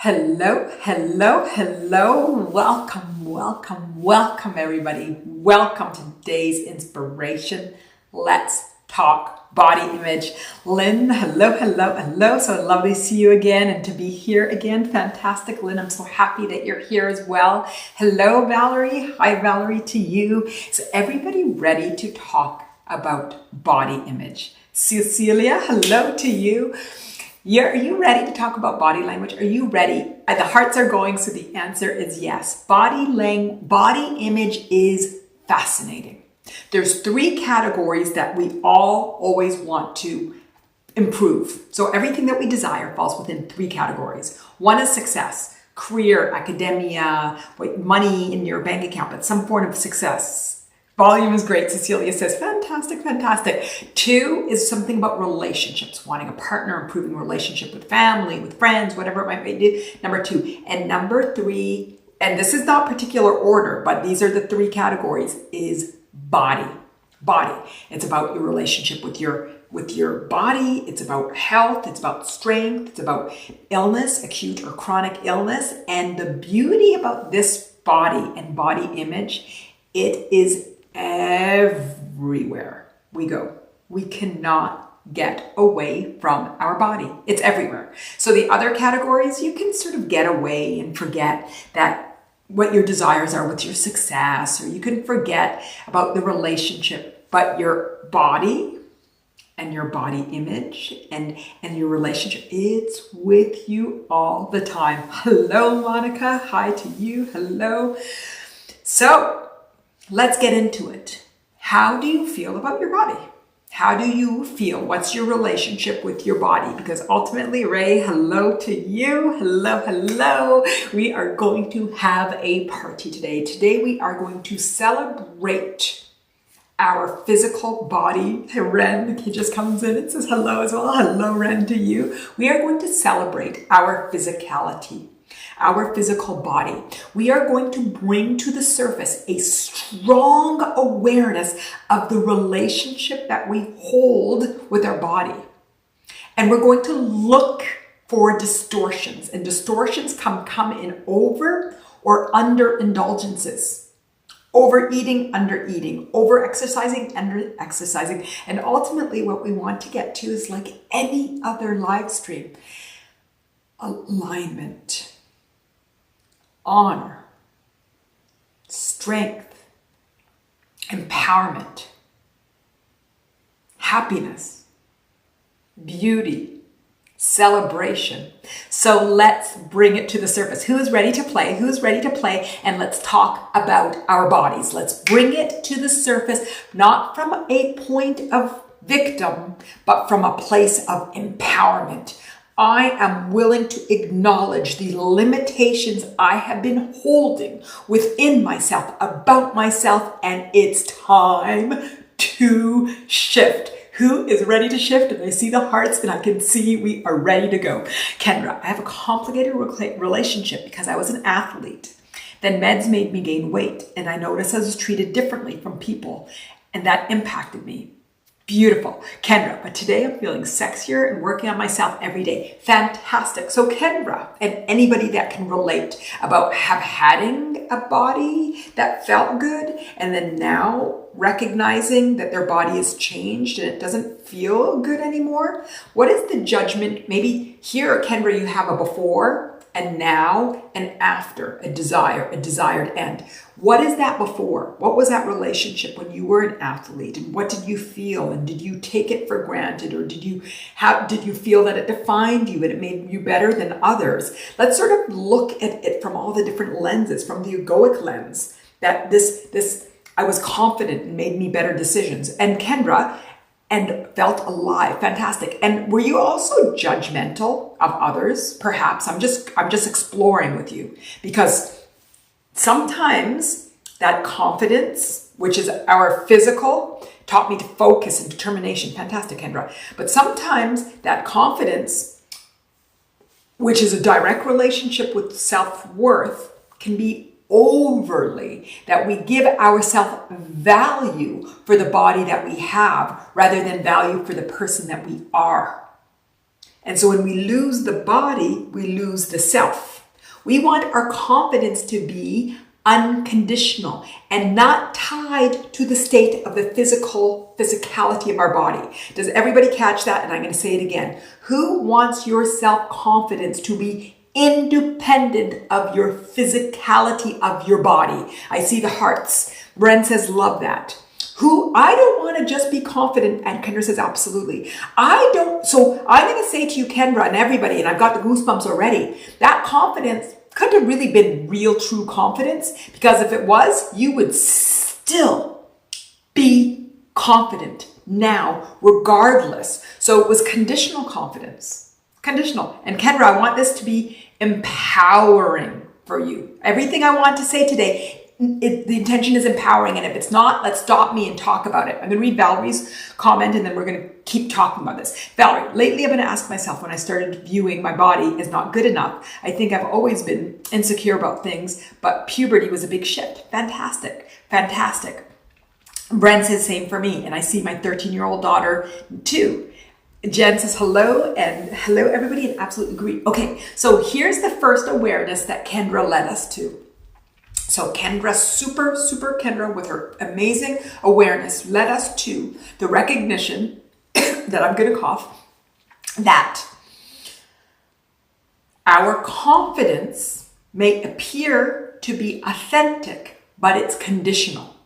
Hello, hello, hello. Welcome, everybody. Welcome to today's inspiration. Let's talk body image. Lynn, hello. So lovely to see you again and to be here again. Fantastic, Lynn. I'm so happy that you're here as well. Hello, Valerie. Hi, Valerie, to you. So everybody ready to talk about body image? Cecilia, hello to you. Are you ready to talk about body language? Are you ready? The hearts are going, so the answer is yes. Body image is fascinating. There's three categories that we all always want to improve. So everything that we desire falls within three categories. One is success, career, academia, money in your bank account, but some form of success. Volume is great, Cecilia says. Fantastic. Two is something about relationships, wanting a partner, improving relationship with family, with friends, whatever it might be. Number two. And number three, and this is not particular order, but these are the three categories, is body. It's about your relationship with your body. It's about health. It's about strength. It's about illness, acute or chronic illness. And the beauty about this body and body image, it is everywhere we go. We cannot get away from our body. It's everywhere. So the other categories, you can sort of get away and forget that what your desires are with your success, or you can forget about the relationship, but your body and your body image and your relationship, it's with you all the time. Hello, Monica. Hi to you. Hello. So let's get into it. How do you feel about your body? How do you feel? What's your relationship with your body? Because ultimately, Ray, hello to you. Hello. We are going to have a party today. Today, we are going to celebrate our physical body. Hey, Ren, he just comes in and says hello as well. Hello, Ren, to you. We are going to celebrate our physicality, our physical body. We are going to bring to the surface a strong awareness of the relationship that we hold with our body. And we're going to look for distortions. And distortions come in over or under indulgences. Overeating, undereating, over-exercising, under-exercising. And ultimately what we want to get to is like any other live stream. Alignment. Honor, strength, empowerment, happiness, beauty, celebration. So let's bring it to the surface. Who's ready to play? And let's talk about our bodies. Let's bring it to the surface, not from a point of victim, but from a place of empowerment. I am willing to acknowledge the limitations I have been holding within myself, about myself, and it's time to shift. Who is ready to shift? And I see the hearts and I can see we are ready to go. Kendra, I have a complicated relationship because I was an athlete. Then meds made me gain weight, and I noticed I was treated differently from people, and that impacted me. Beautiful. Kendra, but today I'm feeling sexier and working on myself every day. Fantastic. So Kendra, and anybody that can relate about having a body that felt good and then now recognizing that their body has changed and it doesn't feel good anymore. What is the judgment? Maybe here, Kendra, you have a before and now and after, a desired end. What is that before? What was that relationship when you were an athlete? And what did you feel? And did you take it for granted? Or did you feel that it defined you and it made you better than others? Let's sort of look at it from all the different lenses, from the egoic lens, that this I was confident and made me better decisions. And Kendra, and felt alive. Fantastic. And were you also judgmental of others? Perhaps. I'm just exploring with you, because sometimes that confidence, which is our physical, taught me to focus and determination. Fantastic, Kendra. But sometimes that confidence, which is a direct relationship with self-worth, can be overly, that we give ourselves value for the body that we have rather than value for the person that we are. And so when we lose the body, we lose the self. We want our confidence to be unconditional and not tied to the state of the physicality of our body. Does everybody catch that? And I'm going to say it again. Who wants your self-confidence to be independent of your physicality of your body? I see the hearts. Bren says, love that. I don't want to just be confident, and Kendra says, absolutely. So I'm going to say to you, Kendra, and everybody, and I've got the goosebumps already, that confidence couldn't have really been real, true confidence, because if it was, you would still be confident now, regardless. So it was conditional confidence. Conditional. And Kendra, I want this to be empowering for you. Everything I want to say today, the intention is empowering, and if it's not, let's stop me and talk about it. I'm going to read Valerie's comment, and then we're going to keep talking about this. Valerie, lately I've been to ask myself when I started viewing my body as not good enough. I think I've always been insecure about things, but puberty was a big shift. Fantastic. Fantastic. Bren says same for me, and I see my 13-year-old daughter too. Jen says hello, and hello everybody, and absolutely agree. Okay, so here's the first awareness that Kendra led us to. So Kendra, super Kendra, with her amazing awareness, led us to the recognition that I'm going to cough, that our confidence may appear to be authentic, but it's conditional.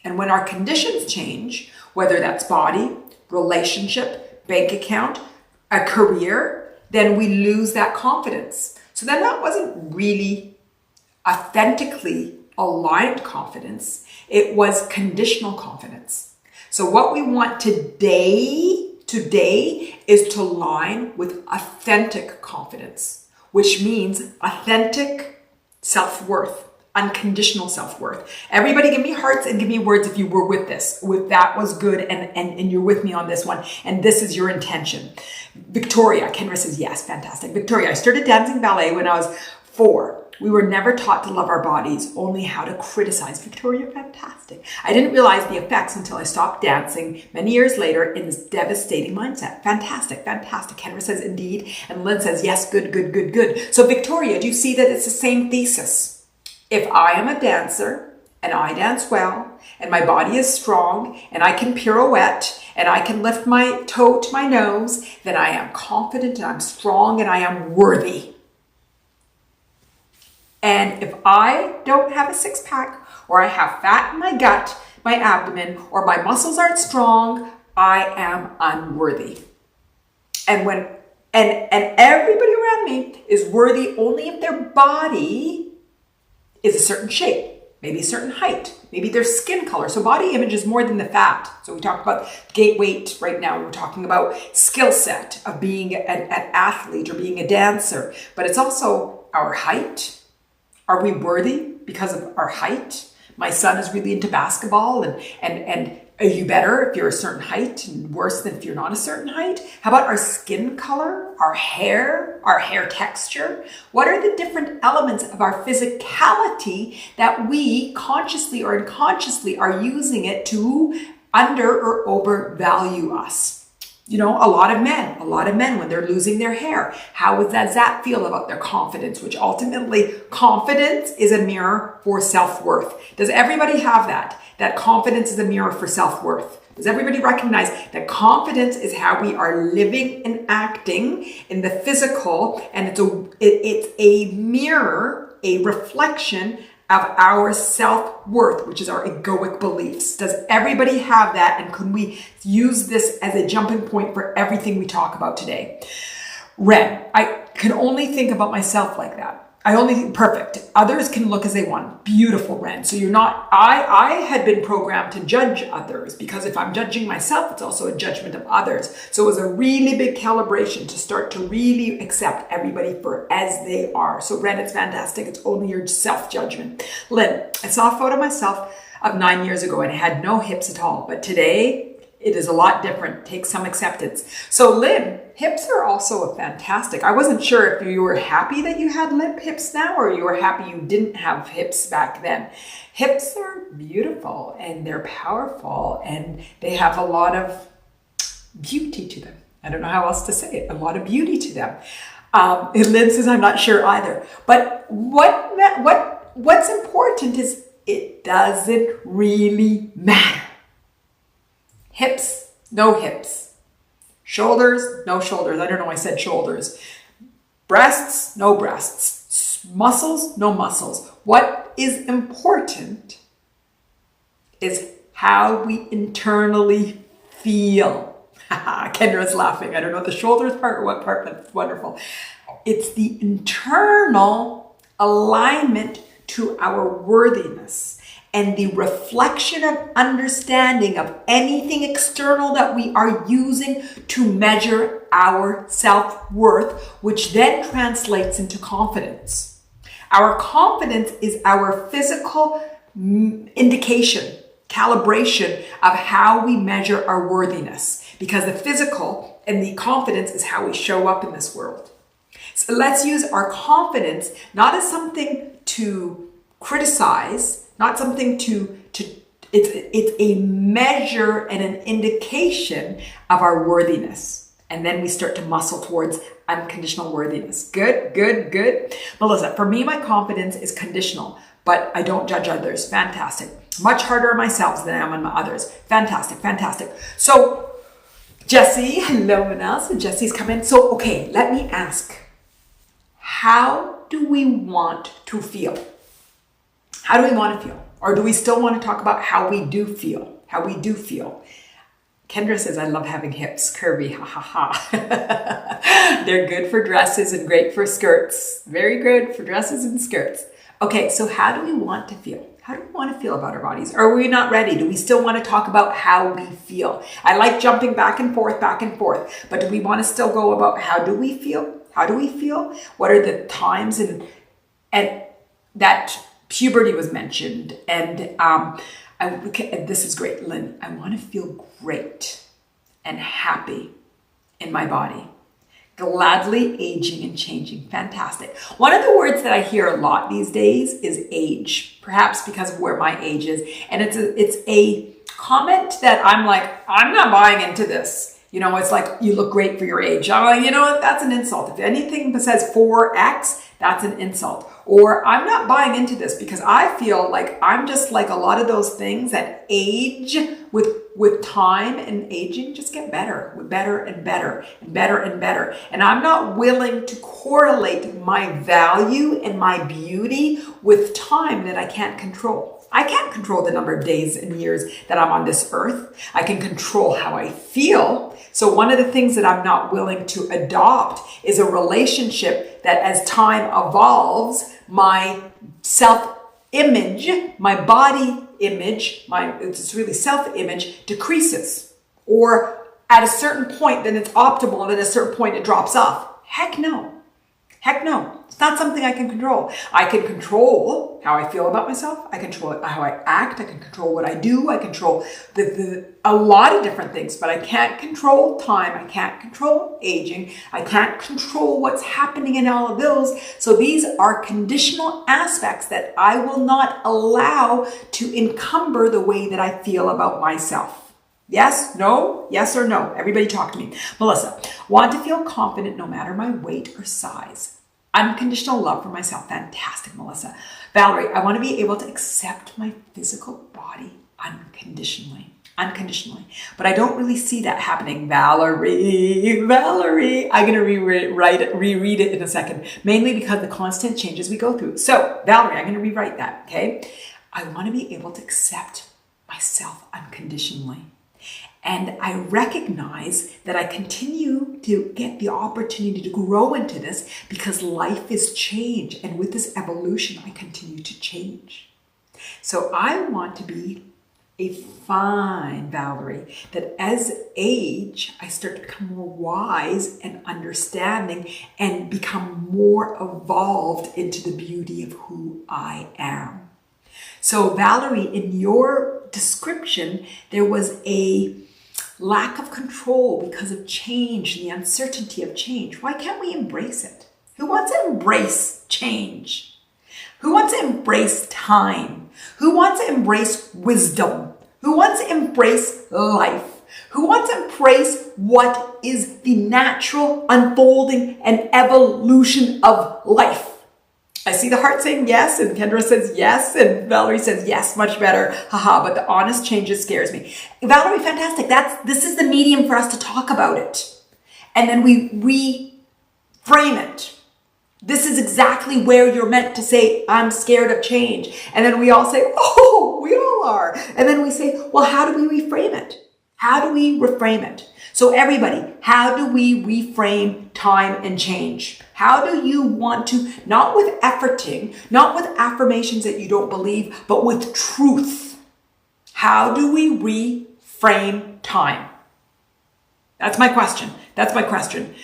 And when our conditions change, whether that's body, relationship, bank account, a career, then we lose that confidence. So then that wasn't really authentically aligned confidence. It was conditional confidence. So what we want today is to align with authentic confidence, which means authentic self-worth, unconditional self-worth. Everybody give me hearts and give me words if you were with this. With that was good, and you're with me on this one, and this is your intention. Victoria, Kendra says yes, fantastic. Victoria, I started dancing ballet when I was 4. We were never taught to love our bodies, only how to criticize. Victoria, fantastic. I didn't realize the effects until I stopped dancing many years later in this devastating mindset. Fantastic, fantastic. Kendra says indeed, and Lynn says yes, good. So Victoria, do you see that it's the same thesis? If I am a dancer and I dance well and my body is strong and I can pirouette and I can lift my toe to my nose, then I am confident and I'm strong and I am worthy. And if I don't have a six-pack, or I have fat in my gut, my abdomen, or my muscles aren't strong, I am unworthy. And everybody around me is worthy only if their body is a certain shape, maybe a certain height, maybe their skin color. So body image is more than the fat. So we talk about gait weight right now. We're talking about skill set of being an athlete or being a dancer, but it's also our height. Are we worthy because of our height? My son is really into basketball, and are you better if you're a certain height and worse than if you're not a certain height? How about our skin color, our hair texture? What are the different elements of our physicality that we consciously or unconsciously are using it to under or overvalue us? You know, a lot of men, when they're losing their hair, how does that feel about their confidence? Which ultimately, confidence is a mirror for self-worth. Does everybody have that? That confidence is a mirror for self-worth. Does everybody recognize that confidence is how we are living and acting in the physical, and it's a mirror, a reflection of our self-worth, which is our egoic beliefs. Does everybody have that? And can we use this as a jumping point for everything we talk about today? Ren, I can only think about myself like that. Perfect. Others can look as they want. Beautiful, Ren. So you're not, I had been programmed to judge others, because if I'm judging myself, it's also a judgment of others. So it was a really big calibration to start to really accept everybody for as they are. So Ren, it's fantastic. It's only your self-judgment. Lynn, I saw a photo of myself of 9 years ago and I had no hips at all, but today it is a lot different. Take some acceptance. So Lynn, hips are also fantastic. I wasn't sure if you were happy that you had limp hips now, or you were happy you didn't have hips back then. Hips are beautiful and they're powerful and they have a lot of beauty to them. I don't know how else to say it. A lot of beauty to them. And Lynn says, I'm not sure either. But what's important is it doesn't really matter. Hips, no hips. Shoulders, no shoulders. I don't know why I said shoulders. Breasts, no breasts. Muscles, no muscles. What is important is how we internally feel. Kendra's laughing. I don't know the shoulders part or what part, but it's wonderful. It's the internal alignment to our worthiness and the reflection of understanding of anything external that we are using to measure our self-worth, which then translates into confidence. Our confidence is our physical indication, calibration of how we measure our worthiness, because the physical and the confidence is how we show up in this world. So let's use our confidence not as something to criticize, not something it's a measure and an indication of our worthiness. And then we start to muscle towards unconditional worthiness. Good, good, good. Melissa, for me, my confidence is conditional, but I don't judge others. Fantastic. Much harder on myself than I am on my others. Fantastic, fantastic. So, Jessie, hello, Manal. So Jessie's come in. So, okay, let me ask, how do we want to feel? How do we want to feel? Or do we still want to talk about how we do feel? How we do feel. Kendra says, I love having hips. Curvy, ha ha ha. They're good for dresses and great for skirts. Very good for dresses and skirts. Okay, so how do we want to feel? How do we want to feel about our bodies? Are we not ready? Do we still want to talk about how we feel? I like jumping back and forth, but do we want to still go about how do we feel? How do we feel? What are the times and that puberty was mentioned, and this is great, Lynn. I want to feel great and happy in my body. Gladly aging and changing. Fantastic. One of the words that I hear a lot these days is age, perhaps because of where my age is. And it's a comment that I'm like, I'm not buying into this. You know, it's like, you look great for your age. I'm like, you know what? That's an insult. If anything says 4X, that's an insult. Or I'm not buying into this because I feel like I'm just like a lot of those things that age with time and aging just get better, better and better and better and better. And I'm not willing to correlate my value and my beauty with time that I can't control. I can't control the number of days and years that I'm on this earth. I can control how I feel. So one of the things that I'm not willing to adopt is a relationship that as time evolves, my self-image, my body image, it's really self-image decreases. Or at a certain point, then it's optimal, and then at a certain point it drops off. Heck no. Heck no. It's not something I can control. I can control how I feel about myself. I control how I act. I can control what I do. I control a lot of different things, but I can't control time. I can't control aging. I can't control what's happening in all of those. So these are conditional aspects that I will not allow to encumber the way that I feel about myself. Yes, no, yes or no. Everybody talk to me. Melissa, want to feel confident no matter my weight or size. Unconditional love for myself. Fantastic, Melissa. Valerie, I want to be able to accept my physical body unconditionally. Unconditionally. But I don't really see that happening. Valerie, I'm going to reread it in a second, mainly because the constant changes we go through. So, Valerie, I'm going to rewrite that, okay? I want to be able to accept myself unconditionally. And I recognize that I continue to get the opportunity to grow into this because life is change. And with this evolution, I continue to change. So I want to be a fine Valerie, that as age, I start to become more wise and understanding and become more evolved into the beauty of who I am. So Valerie, in your description, there was a lack of control because of change and the uncertainty of change. Why can't we embrace it? Who wants to embrace change? Who wants to embrace time? Who wants to embrace wisdom? Who wants to embrace life? Who wants to embrace what is the natural unfolding and evolution of life? I see the heart saying yes, and Kendra says yes, and Valerie says yes, much better. Haha, but the honest changes scares me. Valerie, fantastic. This is the medium for us to talk about it. And then we reframe it. This is exactly where you're meant to say, I'm scared of change. And then we all say, oh, we all are. And then we say, well, how do we reframe it? How do we reframe it? So everybody, how do we reframe time and change? How do you want to, not with efforting, not with affirmations that you don't believe, but with truth? How do we reframe time? That's my question. That's my question.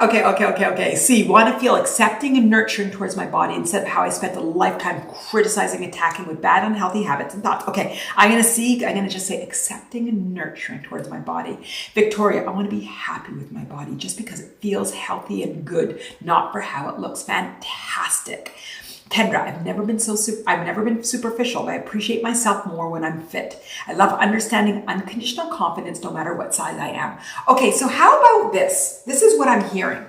Okay. See, want to feel accepting and nurturing towards my body instead of how I spent a lifetime criticizing, attacking with bad, unhealthy habits and thoughts. Okay, I'm going to just say accepting and nurturing towards my body. Victoria, I want to be happy with my body just because it feels healthy and good, not for how it looks. Fantastic. Kendra, I've never been superficial, but I appreciate myself more when I'm fit. I love understanding unconditional confidence no matter what size I am. Okay, so how about this? This is what I'm hearing.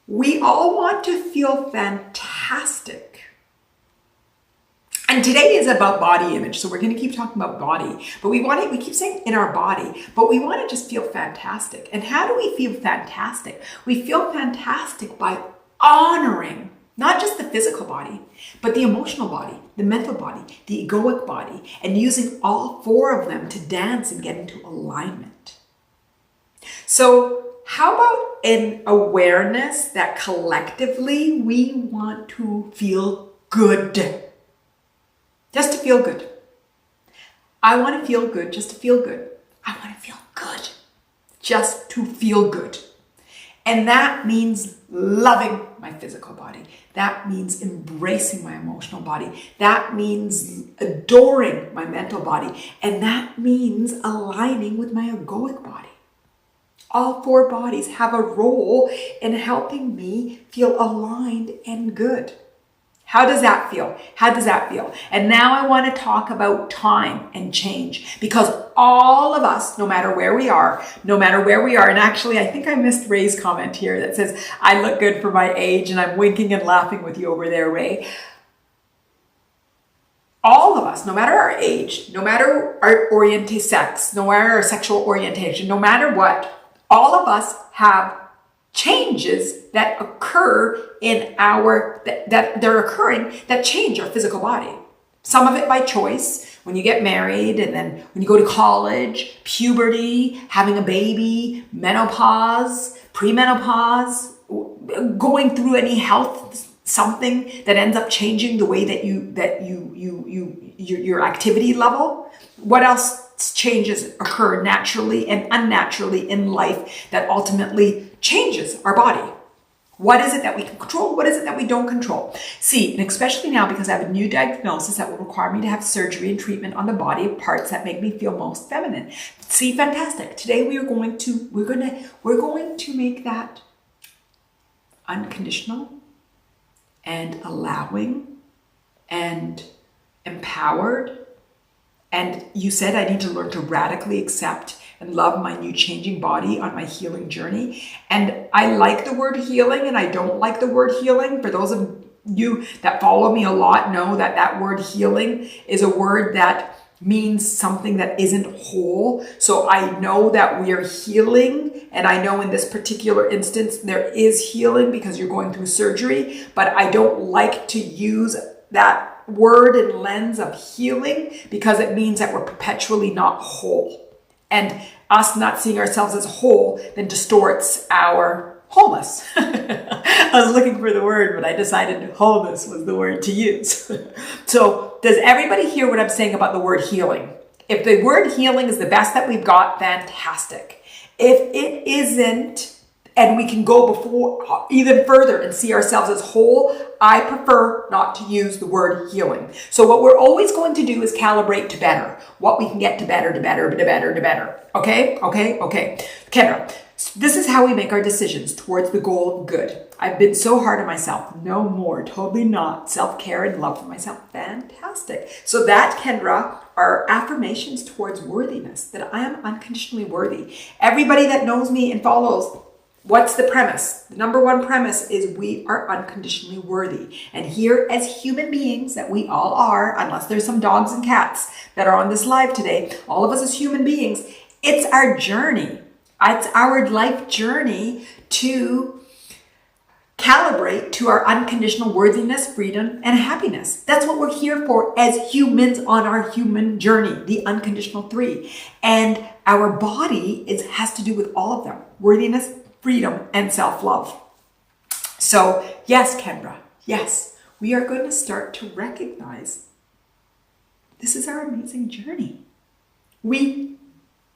We all want to feel fantastic. And today is about body image, so we're going to keep talking about body. But we keep saying in our body, but we want to just feel fantastic. And how do we feel fantastic? We feel fantastic by honoring not just the physical body, but the emotional body, the mental body, the egoic body, and using all four of them to dance and get into alignment. So how about an awareness that collectively we want to feel good? Just to feel good. I want to feel good just to feel good. I want to feel good just to feel good. And that means loving my physical body. That means embracing my emotional body. That means adoring my mental body. And that means aligning with my egoic body. All four bodies have a role in helping me feel aligned and good. How does that feel? And now I want to talk about time and change, because all of us, no matter where we are, and actually I think I missed Ray's comment here that says, I look good for my age, and I'm winking and laughing with you over there, Ray. All of us, no matter our age, no matter our sex, no matter our sexual orientation, no matter what, all of us have changes that occur that change our physical body. Some of it by choice, when you get married, and then when you go to college, puberty, having a baby, menopause, premenopause, going through any health, something that ends up changing the way that your activity level. What else changes occur naturally and unnaturally in life that ultimately changes our body? What is it that we can control? What is it that we don't control? See, and especially now, because I have a new diagnosis that will require me to have surgery and treatment on the body of parts that make me feel most feminine. See, fantastic. Today we're going to make that unconditional and allowing and empowered. And you said I need to learn to radically accept and love my new changing body on my healing journey. And I like the word healing, and I don't like the word healing. For those of you that follow me a lot know that that word healing is a word that means something that isn't whole. So I know that we are healing, and I know in this particular instance there is healing because you're going through surgery, but I don't like to use that word and lens of healing because it means that we're perpetually not whole. And us not seeing ourselves as whole then distorts our wholeness. I was looking for the word, but I decided wholeness was the word to use. So does everybody hear what I'm saying about the word healing? If the word healing is the best that we've got, fantastic. If it isn't, and we can go before even further and see ourselves as whole, I prefer not to use the word healing. So what we're always going to do is calibrate to better. What we can get to better, to better. Okay? Kendra, This is how we make our decisions towards the goal of good. I've been so hard on myself. No more. Totally not. Self-care and love for myself. Fantastic. So that, Kendra, are affirmations towards worthiness, that I am unconditionally worthy. Everybody that knows me and follows, what's the premise? The number one premise is we are unconditionally worthy. And here as human beings that we all are, unless there's some dogs and cats that are on this live today, all of us as human beings, it's our journey. It's our life journey to calibrate to our unconditional worthiness, freedom, and happiness. That's what we're here for as humans on our human journey, the unconditional three. And our body has to do with all of them: worthiness, freedom, and self-love. So yes, Kendra, yes, we are going to start to recognize this is our amazing journey. We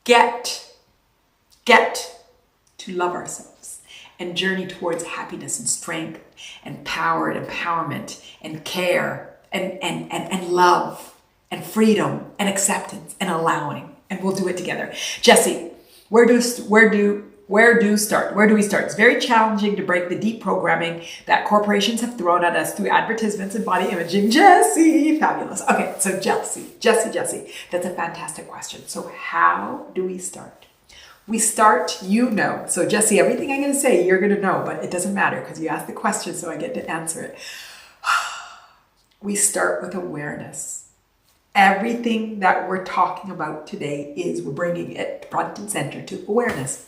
get to love ourselves and journey towards happiness and strength and power and empowerment and care and love and freedom and acceptance and allowing. And we'll do it together. Jesse, where do we start? It's very challenging to break the deep programming that corporations have thrown at us through advertisements and body imaging. Jesse, fabulous. Okay, so Jesse, that's a fantastic question. So how do we start? We start, you know. So Jesse, everything I'm going to say, you're going to know, but it doesn't matter because you asked the question, so I get to answer it. We start with awareness. Everything that we're talking about today we're bringing it front and center to awareness.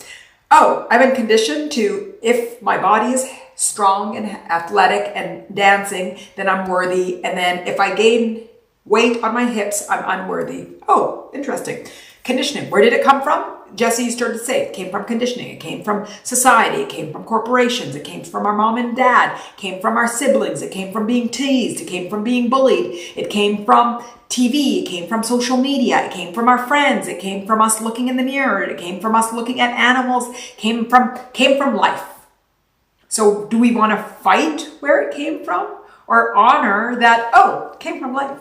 Oh, I've been conditioned to, if my body is strong and athletic and dancing, then I'm worthy. And then if I gain weight on my hips, I'm unworthy. Oh, interesting. Conditioning, where did it come from? Jesse, you started to say it came from conditioning. It came from society. It came from corporations. It came from our mom and dad. It came from our siblings. It came from being teased. It came from being bullied. It came from TV. It came from social media. It came from our friends. It came from us looking in the mirror. It came from us looking at animals. It came from life. So do we want to fight where it came from or honor that, oh, it came from life?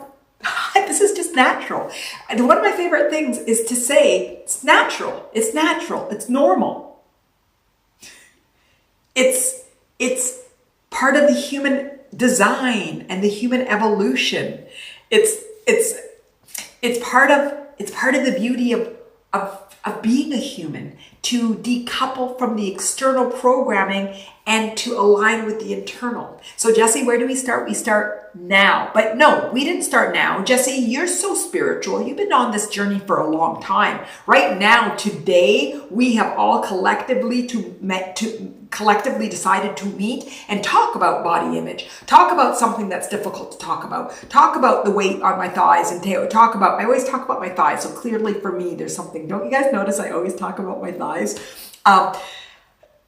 This is just natural. And one of my favorite things is to say, it's natural, it's normal. It's part of the human design and the human evolution. It's part of the beauty of being a human, to decouple from the external programming and to align with the internal. So Jesse, where do we start? We start now. But no, we didn't start now. Jesse, you're so spiritual. You've been on this journey for a long time. Right now, today, we have all collectively decided to meet and talk about body image, talk about something that's difficult to talk about the weight on my thighs, and I always talk about my thighs. So clearly for me, there's something. Don't you guys notice I always talk about my thighs?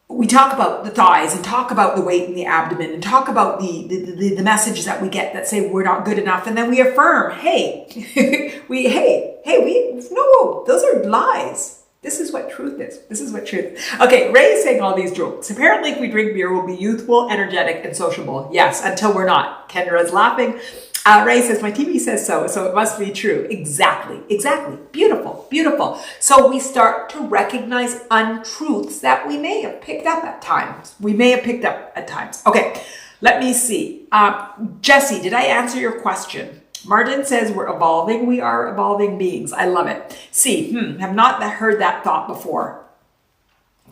We talk about the thighs and talk about the weight in the abdomen and talk about the messages that we get that say we're not good enough. And then we affirm, no, those are lies. This is what truth is. Okay, Ray is saying all these jokes. Apparently, if we drink beer, we'll be youthful, energetic, and sociable. Yes, until we're not. Kendra is laughing. Ray says, my TV says so it must be true. Exactly. Beautiful. So we start to recognize untruths that we may have picked up at times. Okay, let me see. Jesse, did I answer your question? Martin says we're evolving. We are evolving beings. I love it. C, have not heard that thought before.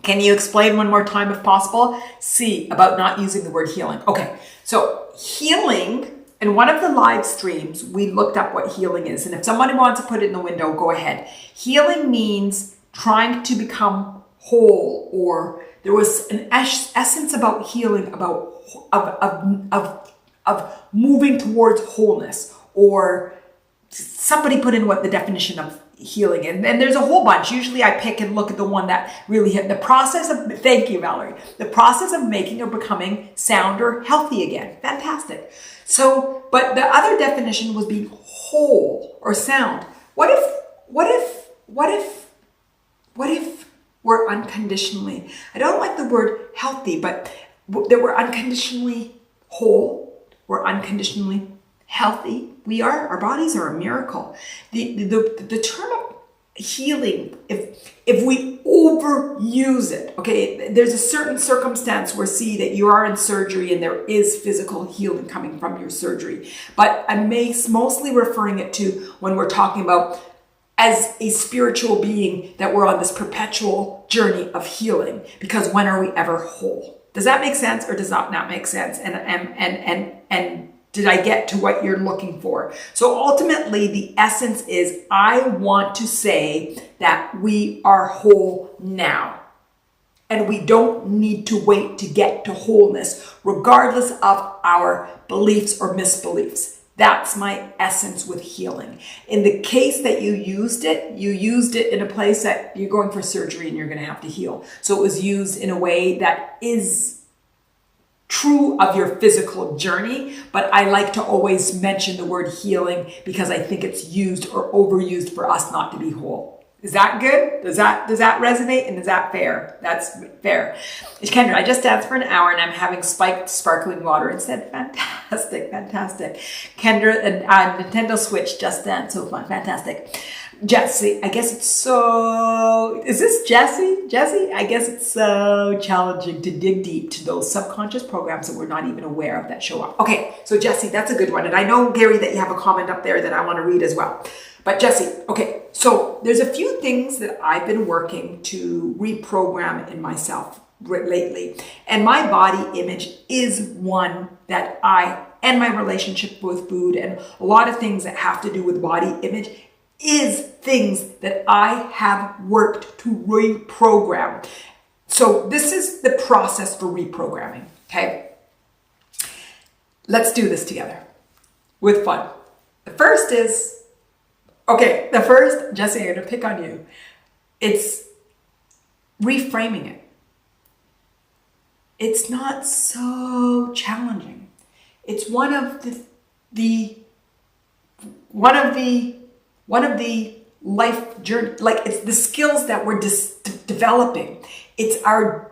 Can you explain one more time if possible? C, about not using the word healing. Okay, so healing, in one of the live streams, we looked up what healing is. And if somebody wants to put it in the window, go ahead. Healing means trying to become whole, or there was an essence about healing, of moving towards wholeness, or somebody put in what the definition of healing is. And there's a whole bunch. Usually I pick and look at the one that really hit the process of, thank you, Valerie, the process of making or becoming sound or healthy again. Fantastic. So, but the other definition was being whole or sound. What if we're unconditionally, I don't like the word healthy, but that we're unconditionally whole, we're unconditionally healthy. Our bodies are a miracle. The term of healing, if we overuse it, okay, there's a certain circumstance where see that you are in surgery and there is physical healing coming from your surgery. But I'm mostly referring it to when we're talking about as a spiritual being that we're on this perpetual journey of healing, because when are we ever whole? Does that make sense or does that not make sense? And did I get to what you're looking for? So ultimately, the essence is I want to say that we are whole now. And we don't need to wait to get to wholeness, regardless of our beliefs or misbeliefs. That's my essence with healing. In the case that you used it in a place that you're going for surgery and you're going to have to heal. So it was used in a way that is true of your physical journey, but I like to always mention the word healing because I think it's used or overused for us not to be whole. Is that good? Does that resonate? And is that fair? That's fair. Kendra, I just danced for an hour and I'm having spiked sparkling water instead. Fantastic, fantastic. Kendra, and Nintendo Switch, just dance, so fun, fantastic. Jesse, I guess it's so, is this Jesse? Jesse, I guess it's so challenging to dig deep to those subconscious programs that we're not even aware of that show up. Okay, so Jesse, that's a good one. And I know, Gary, that you have a comment up there that I want to read as well. But Jesse, okay, so there's a few things that I've been working to reprogram in myself lately. And my body image is one that and my relationship with food and a lot of things that have to do with body image is things that I have worked to reprogram. So this is the process for reprogramming, okay? Let's do this together with fun. The first is, Jesse, I'm going to pick on you. It's reframing it. It's not so challenging. It's one of the life journey, like it's the skills that we're developing. It's our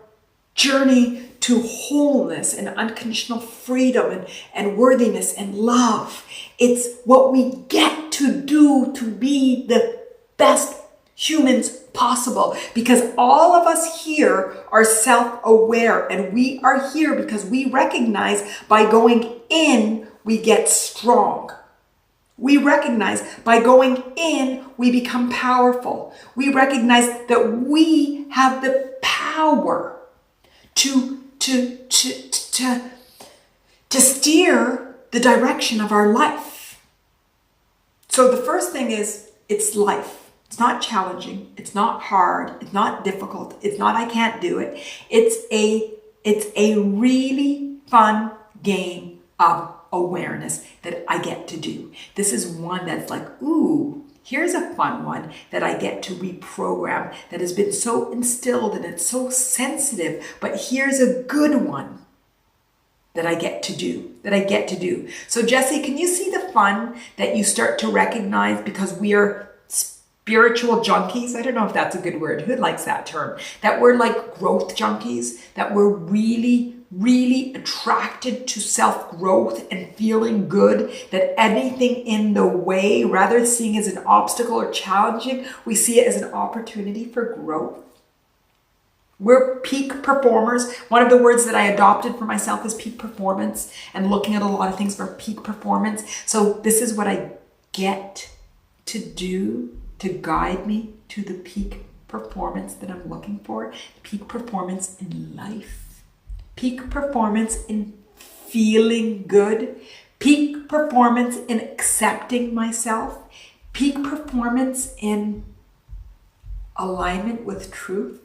journey to wholeness and unconditional freedom and worthiness and love. It's what we get to do to be the best humans possible, because all of us here are self-aware, and we are here because we recognize by going in, we get strong. We recognize by going in, we become powerful. We recognize that we have the power to steer the direction of our life. So the first thing is, it's life. It's not challenging. It's not hard. It's not difficult. It's not, I can't do it. It's a really fun game of awareness that I get to do. This is one that's like, ooh, here's a fun one that I get to reprogram that has been so instilled and it's so sensitive, but here's a good one that I get to do, So Jesse, can you see the fun that you start to recognize because we are spiritual junkies? I don't know if that's a good word. Who likes that term? That we're like growth junkies, that we're really attracted to self-growth and feeling good, that anything in the way, rather than seeing it as an obstacle or challenging, we see it as an opportunity for growth. We're peak performers. One of the words that I adopted for myself is peak performance, and looking at a lot of things for peak performance. So this is what I get to do to guide me to the peak performance that I'm looking for, peak performance in life. Peak performance in feeling good, peak performance in accepting myself, peak performance in alignment with truth.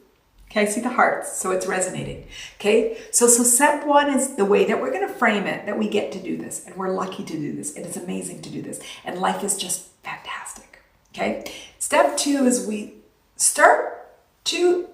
Okay, I see the hearts, so it's resonating. Okay, so step one is the way that we're going to frame it, that we get to do this, and we're lucky to do this, and it's amazing to do this, and life is just fantastic. Okay, step two is we start to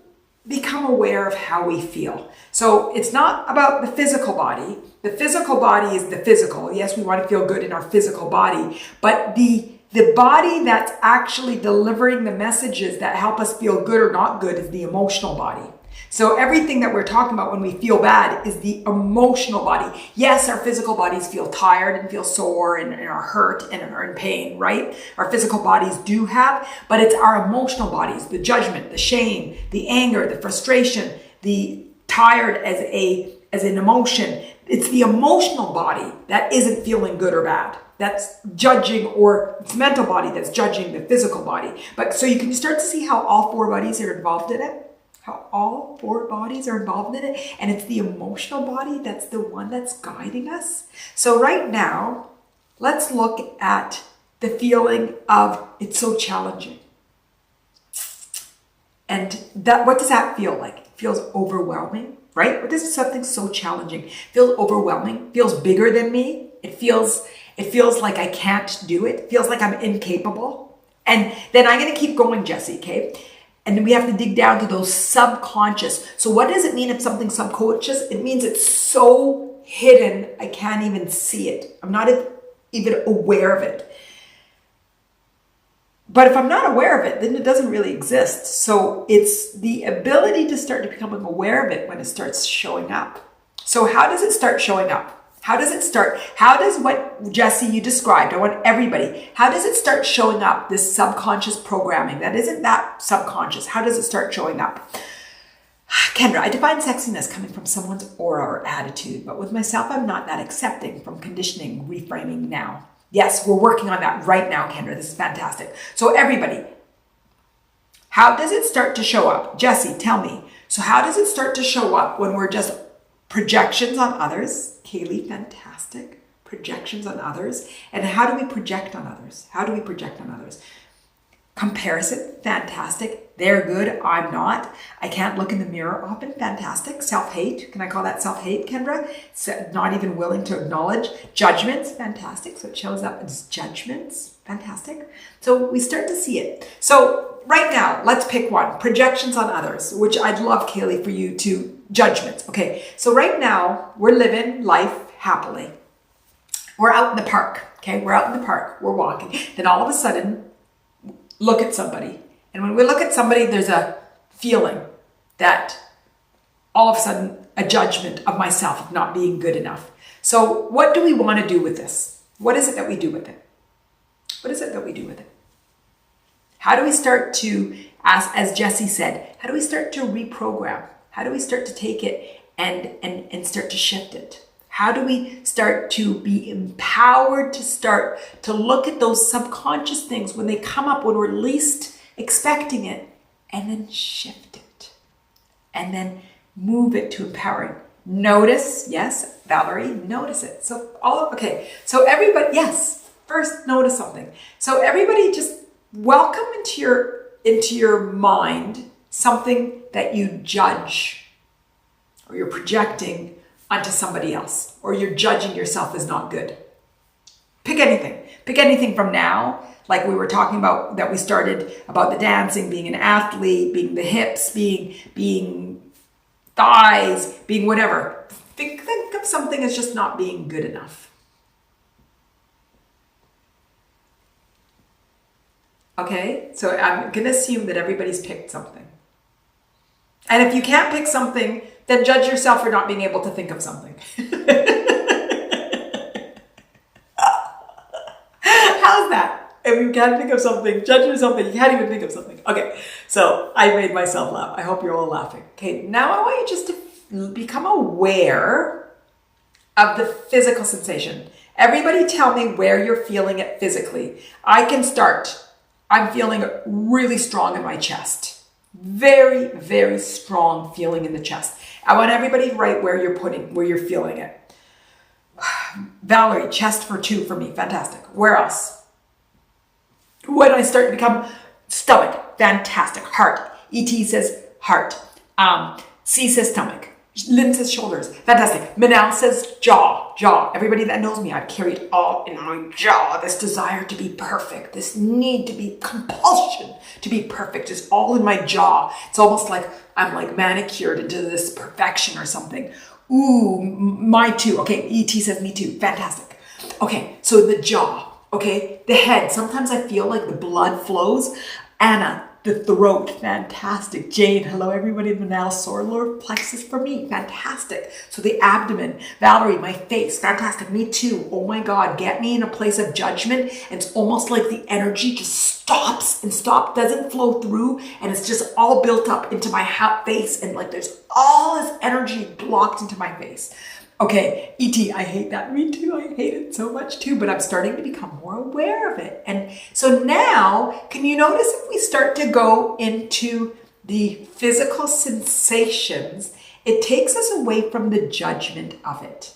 become aware of how we feel. So it's not about the physical body. The physical body is the physical. Yes, we want to feel good in our physical body, but the body that's actually delivering the messages that help us feel good or not good is the emotional body. So everything that we're talking about when we feel bad is the emotional body. Yes, our physical bodies feel tired and feel sore and are hurt and are in pain, right? Our physical bodies do have, but it's our emotional bodies, the judgment, the shame, the anger, the frustration, the tired as an emotion. It's the emotional body that isn't feeling good or bad. That's judging, or it's mental body that's judging the physical body. But so you can start to see how all four bodies are involved in it. How all four bodies are involved in it. And it's the emotional body that's the one that's guiding us. So right now, let's look at the feeling of it's so challenging. And that, what does that feel like? It feels overwhelming, right? What is something so challenging? It feels overwhelming, feels bigger than me. It feels like I can't do it. It feels like I'm incapable. And then I'm going to keep going, Jessie, okay? And we have to dig down to those subconscious. So what does it mean if something's subconscious? It means it's so hidden, I can't even see it. I'm not even aware of it. But if I'm not aware of it, then it doesn't really exist. So it's the ability to start to become aware of it when it starts showing up. So how does it start showing up? How does it start? How does what, Jessie, you described, I want everybody, how does it start showing up, this subconscious programming that isn't that subconscious? How does it start showing up? Kendra, I define sexiness coming from someone's aura or attitude, but with myself, I'm not that accepting from conditioning, reframing now. Yes, we're working on that right now, Kendra. This is fantastic. So everybody, how does it start to show up? Jessie, tell me. So how does it start to show up when we're just projections on others? Kaylee, fantastic. Projections on others. And how do we project on others? How do we project on others? Comparison, fantastic. They're good, I'm not. I can't look in the mirror often, fantastic. Self-hate, can I call that self-hate, Kendra? So not even willing to acknowledge. Judgments, fantastic. So it shows up as judgments, fantastic. So we start to see it. So right now, let's pick one. Projections on others, which I'd love, Kaylee, for you to, judgments. Okay, so right now, we're living life happily. We're out in the park, okay? We're out in the park, we're walking. Then all of a sudden, look at somebody. And when we look at somebody, there's a feeling that all of a sudden, a judgment of myself of not being good enough. So what do we want to do with this? What is it that we do with it? What is it that we do with it? How do we start to, as Jessie said, how do we start to reprogram? How do we start to take it and start to shift it? How do we start to be empowered to start to look at those subconscious things when they come up, when we're least expecting it, and then shift it and then move it to empowering? Notice, yes, Valerie, notice it. So okay. So everybody, yes, first notice something. So everybody just welcome into your mind something that you judge or you're projecting onto somebody else, or you're judging yourself as not good. Pick anything. Pick anything from now, like we were talking about, that we started about the dancing, being an athlete, being the hips, being thighs, being whatever. Think of something as just not being good enough. Okay, so I'm going to assume that everybody's picked something. And if you can't pick something, then judge yourself for not being able to think of something. How's that? If you can't think of something, judge yourself that you can't even think of something. Okay, so I made myself laugh. I hope you're all laughing. Okay, now I want you just to become aware of the physical sensation. Everybody tell me where you're feeling it physically. I can start. I'm feeling really strong in my chest. Very, very strong feeling in the chest. I want everybody to write where you're feeling it. Valerie, chest for 2 for me. Fantastic. Where else? When I start to become stomach. Fantastic. Heart. ET says heart. C says stomach. Lynn says shoulders. Fantastic. Manal says jaw. Jaw. Everybody that knows me, I've carried all in my jaw. This desire to be perfect. This need to be, compulsion to be perfect is all in my jaw. It's almost like I'm like manicured into this perfection or something. Ooh, my too. Okay, ET says me too. Fantastic. Okay, so the jaw. Okay, the head. Sometimes I feel like the blood flows. Anna, The throat, fantastic. Jane, hello everybody. Manal, solar plexus for me, fantastic. So the abdomen, Valerie, my face, fantastic. Me too. Oh my God, get me in a place of judgment. And it's almost like the energy just stops and doesn't flow through, and it's just all built up into my face, and like there's all this energy blocked into my face. Okay, E.T., I hate that. Me too. I hate it so much too, but I'm starting to become more aware of it. And so now, can you notice if we start to go into the physical sensations, it takes us away from the judgment of it.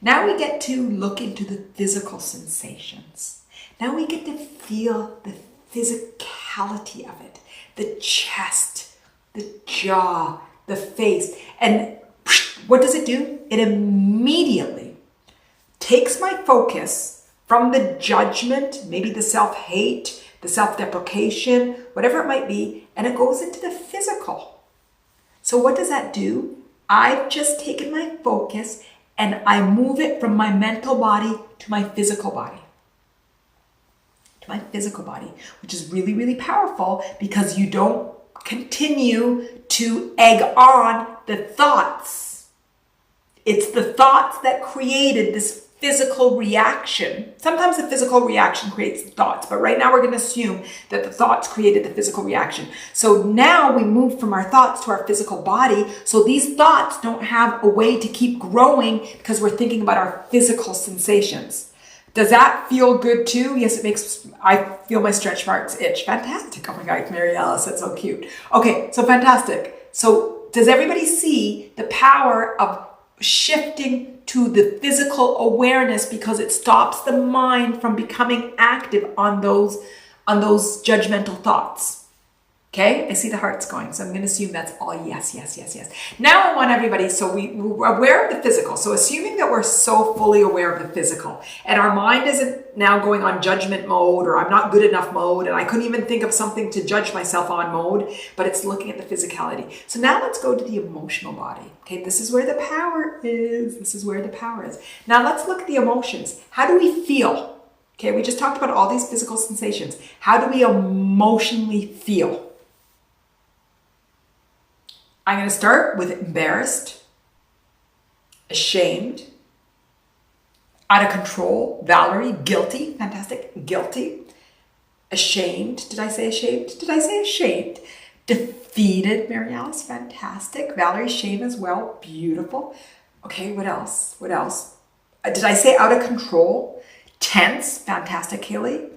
Now we get to look into the physical sensations. Now we get to feel the physicality of it, the chest, the jaw, the face, and what does it do? It immediately takes my focus from the judgment, maybe the self-hate, the self-deprecation, whatever it might be, and it goes into the physical. So what does that do? I've just taken my focus and I move it from my mental body to my physical body. To my physical body, which is really, really powerful because you don't continue to egg on the thoughts. It's the thoughts that created this physical reaction. Sometimes the physical reaction creates the thoughts, but right now we're going to assume that the thoughts created the physical reaction. So now we move from our thoughts to our physical body. So these thoughts don't have a way to keep growing because we're thinking about our physical sensations. Does that feel good too? Yes, it makes, I feel my stretch marks itch. Fantastic. Oh my God, Mary Alice, that's so cute. Okay, so fantastic. So does everybody see the power of shifting to the physical awareness, because it stops the mind from becoming active on those judgmental thoughts? Okay, I see the hearts going, so I'm going to assume that's all yes, yes, yes, yes. Now I want everybody, so we're aware of the physical. So assuming that we're so fully aware of the physical and our mind isn't now going on judgment mode or I'm not good enough mode and I couldn't even think of something to judge myself on mode, but it's looking at the physicality. So now let's go to the emotional body. Okay, this is where the power is. This is where the power is. Now let's look at the emotions. How do we feel? Okay, we just talked about all these physical sensations. How do we emotionally feel? I'm going to start with embarrassed, ashamed, out of control, Valerie, guilty, fantastic, guilty, ashamed, did I say ashamed? Did I say ashamed? Defeated, Mary Alice, fantastic, Valerie, shame as well, beautiful. Okay, what else? What else? Did I say out of control? Tense, fantastic, Haley.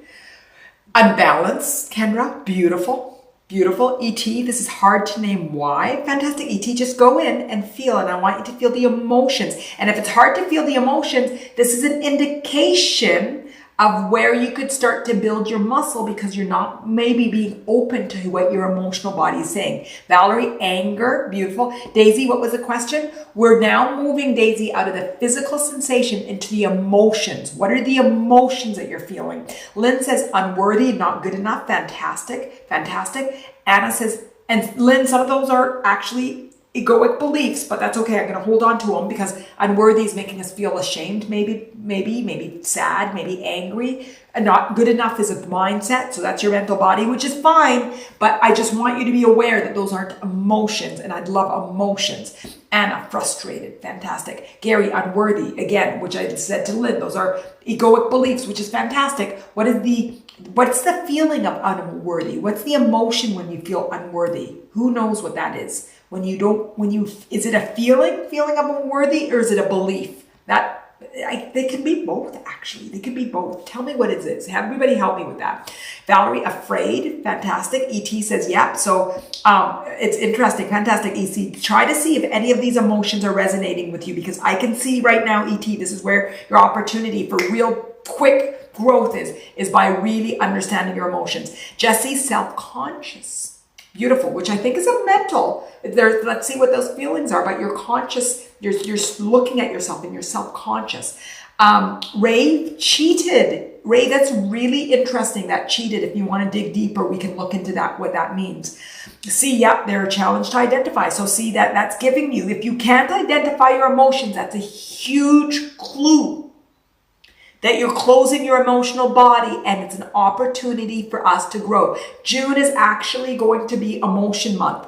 Unbalanced, Kendra, beautiful. Beautiful. E.T., this is hard to name why. Fantastic. E.T., just go in and feel, and I want you to feel the emotions. And if it's hard to feel the emotions, this is an indication of where you could start to build your muscle because you're not maybe being open to what your emotional body is saying. Valerie, anger, beautiful. Daisy, what was the question? We're now moving, Daisy, out of the physical sensation into the emotions. What are the emotions that you're feeling? Lynn says unworthy, not good enough. Fantastic, fantastic. Anna says, and Lynn, some of those are actually egoic beliefs, but that's okay. I'm going to hold on to them because unworthy is making us feel ashamed, maybe sad, maybe angry. And not good enough is a mindset. So that's your mental body, which is fine. But I just want you to be aware that those aren't emotions, and I'd love emotions. Anna, frustrated, fantastic. Gary, unworthy, again, which I said to Lynn, those are egoic beliefs, which is fantastic. What's the feeling of unworthy? What's the emotion when you feel unworthy? Who knows what that is? Is it a feeling of unworthy, or is it a belief? They can be both, actually. They could be both. Tell me what it is. Everybody help me with that. Valerie, afraid, fantastic. E.T. says, yep. So it's interesting, fantastic. E.C. Try to see if any of these emotions are resonating with you, because I can see right now, E.T., this is where your opportunity for real quick growth is by really understanding your emotions. Jesse, self-conscious. Beautiful, which I think is a mental. Let's see what those feelings are, but you're conscious, you're looking at yourself and you're self-conscious. Ray, cheated. Ray, that's really interesting, that cheated. If you want to dig deeper, we can look into that, what that means. See, yep, they're a challenge to identify. So see that's giving you, if you can't identify your emotions, that's a huge clue that you're closing your emotional body, and it's an opportunity for us to grow. June is actually going to be emotion month.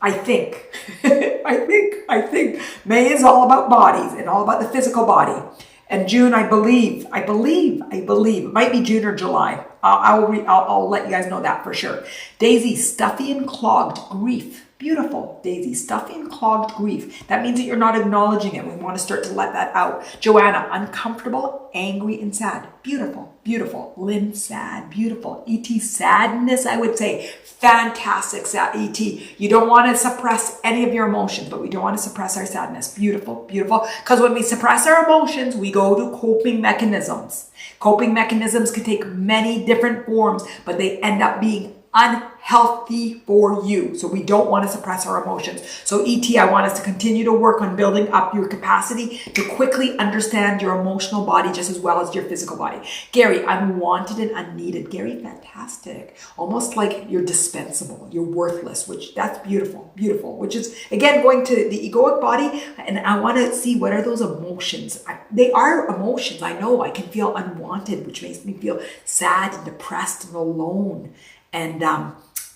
I think. I think May is all about bodies and all about the physical body. And June, I believe, it might be June or July. I'll let you guys know that for sure. Daisy, stuffy and clogged grief. Beautiful, Daisy, stuffy and clogged grief. That means that you're not acknowledging it. We want to start to let that out. Joanna, uncomfortable, angry, and sad. Beautiful, beautiful. Lynn, sad, beautiful. E.T., sadness, I would say. Fantastic, E.T. You don't want to suppress any of your emotions, but we don't want to suppress our sadness. Beautiful, beautiful. Because when we suppress our emotions, we go to coping mechanisms. Coping mechanisms can take many different forms, but they end up being unhealthy for you. So we don't want to suppress our emotions. So ET, I want us to continue to work on building up your capacity to quickly understand your emotional body just as well as your physical body. Gary, unwanted and unneeded. Gary, fantastic. Almost like you're dispensable, you're worthless, which that's beautiful, beautiful, which is again going to the egoic body. And I want to see what are those emotions. They are emotions. I know I can feel unwanted, which makes me feel sad and depressed and alone. And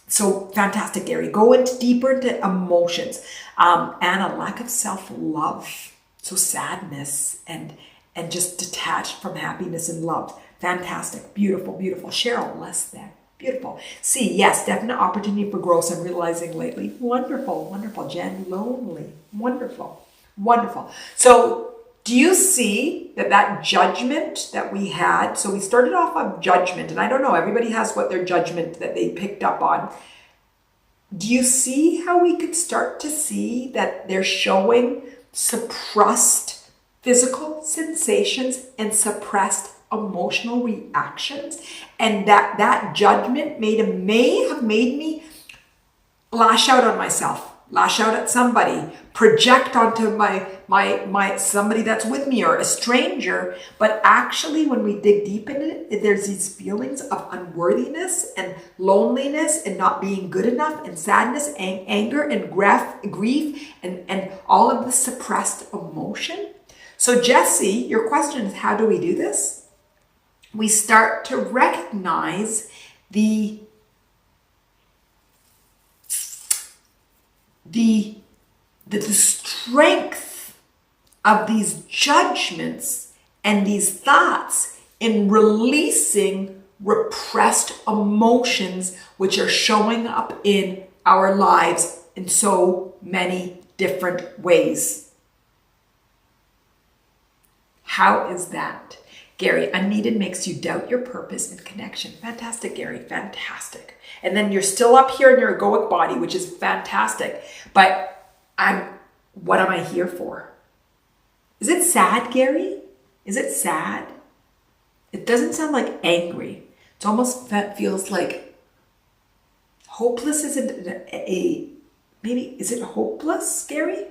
so fantastic, Gary. Go into deeper into emotions. And a lack of self-love. So sadness and just detached from happiness and love. Fantastic. Beautiful, beautiful. Cheryl, less than. Beautiful. C, yes, definite opportunity for growth. I'm realizing lately. Wonderful, wonderful. Jen, lonely. Wonderful, wonderful. So do you see that judgment that we had? So we started off on judgment, and I don't know, everybody has what their judgment that they picked up on. Do you see how we could start to see that they're showing suppressed physical sensations and suppressed emotional reactions? And that judgment may have made me lash out on myself. Lash out at somebody, project onto my somebody that's with me or a stranger. But actually, when we dig deep in it, there's these feelings of unworthiness and loneliness and not being good enough and sadness and anger and grief and all of the suppressed emotion. So Jesse, your question is, how do we do this? We start to recognize the strength of these judgments and these thoughts in releasing repressed emotions, which are showing up in our lives in so many different ways. How is that? Gary, unneeded makes you doubt your purpose and connection. Fantastic, Gary, fantastic. And then you're still up here in your egoic body, which is fantastic. But what am I here for? Is it sad, Gary? Is it sad? It doesn't sound like angry. It almost feels like hopeless. Is it hopeless, Gary?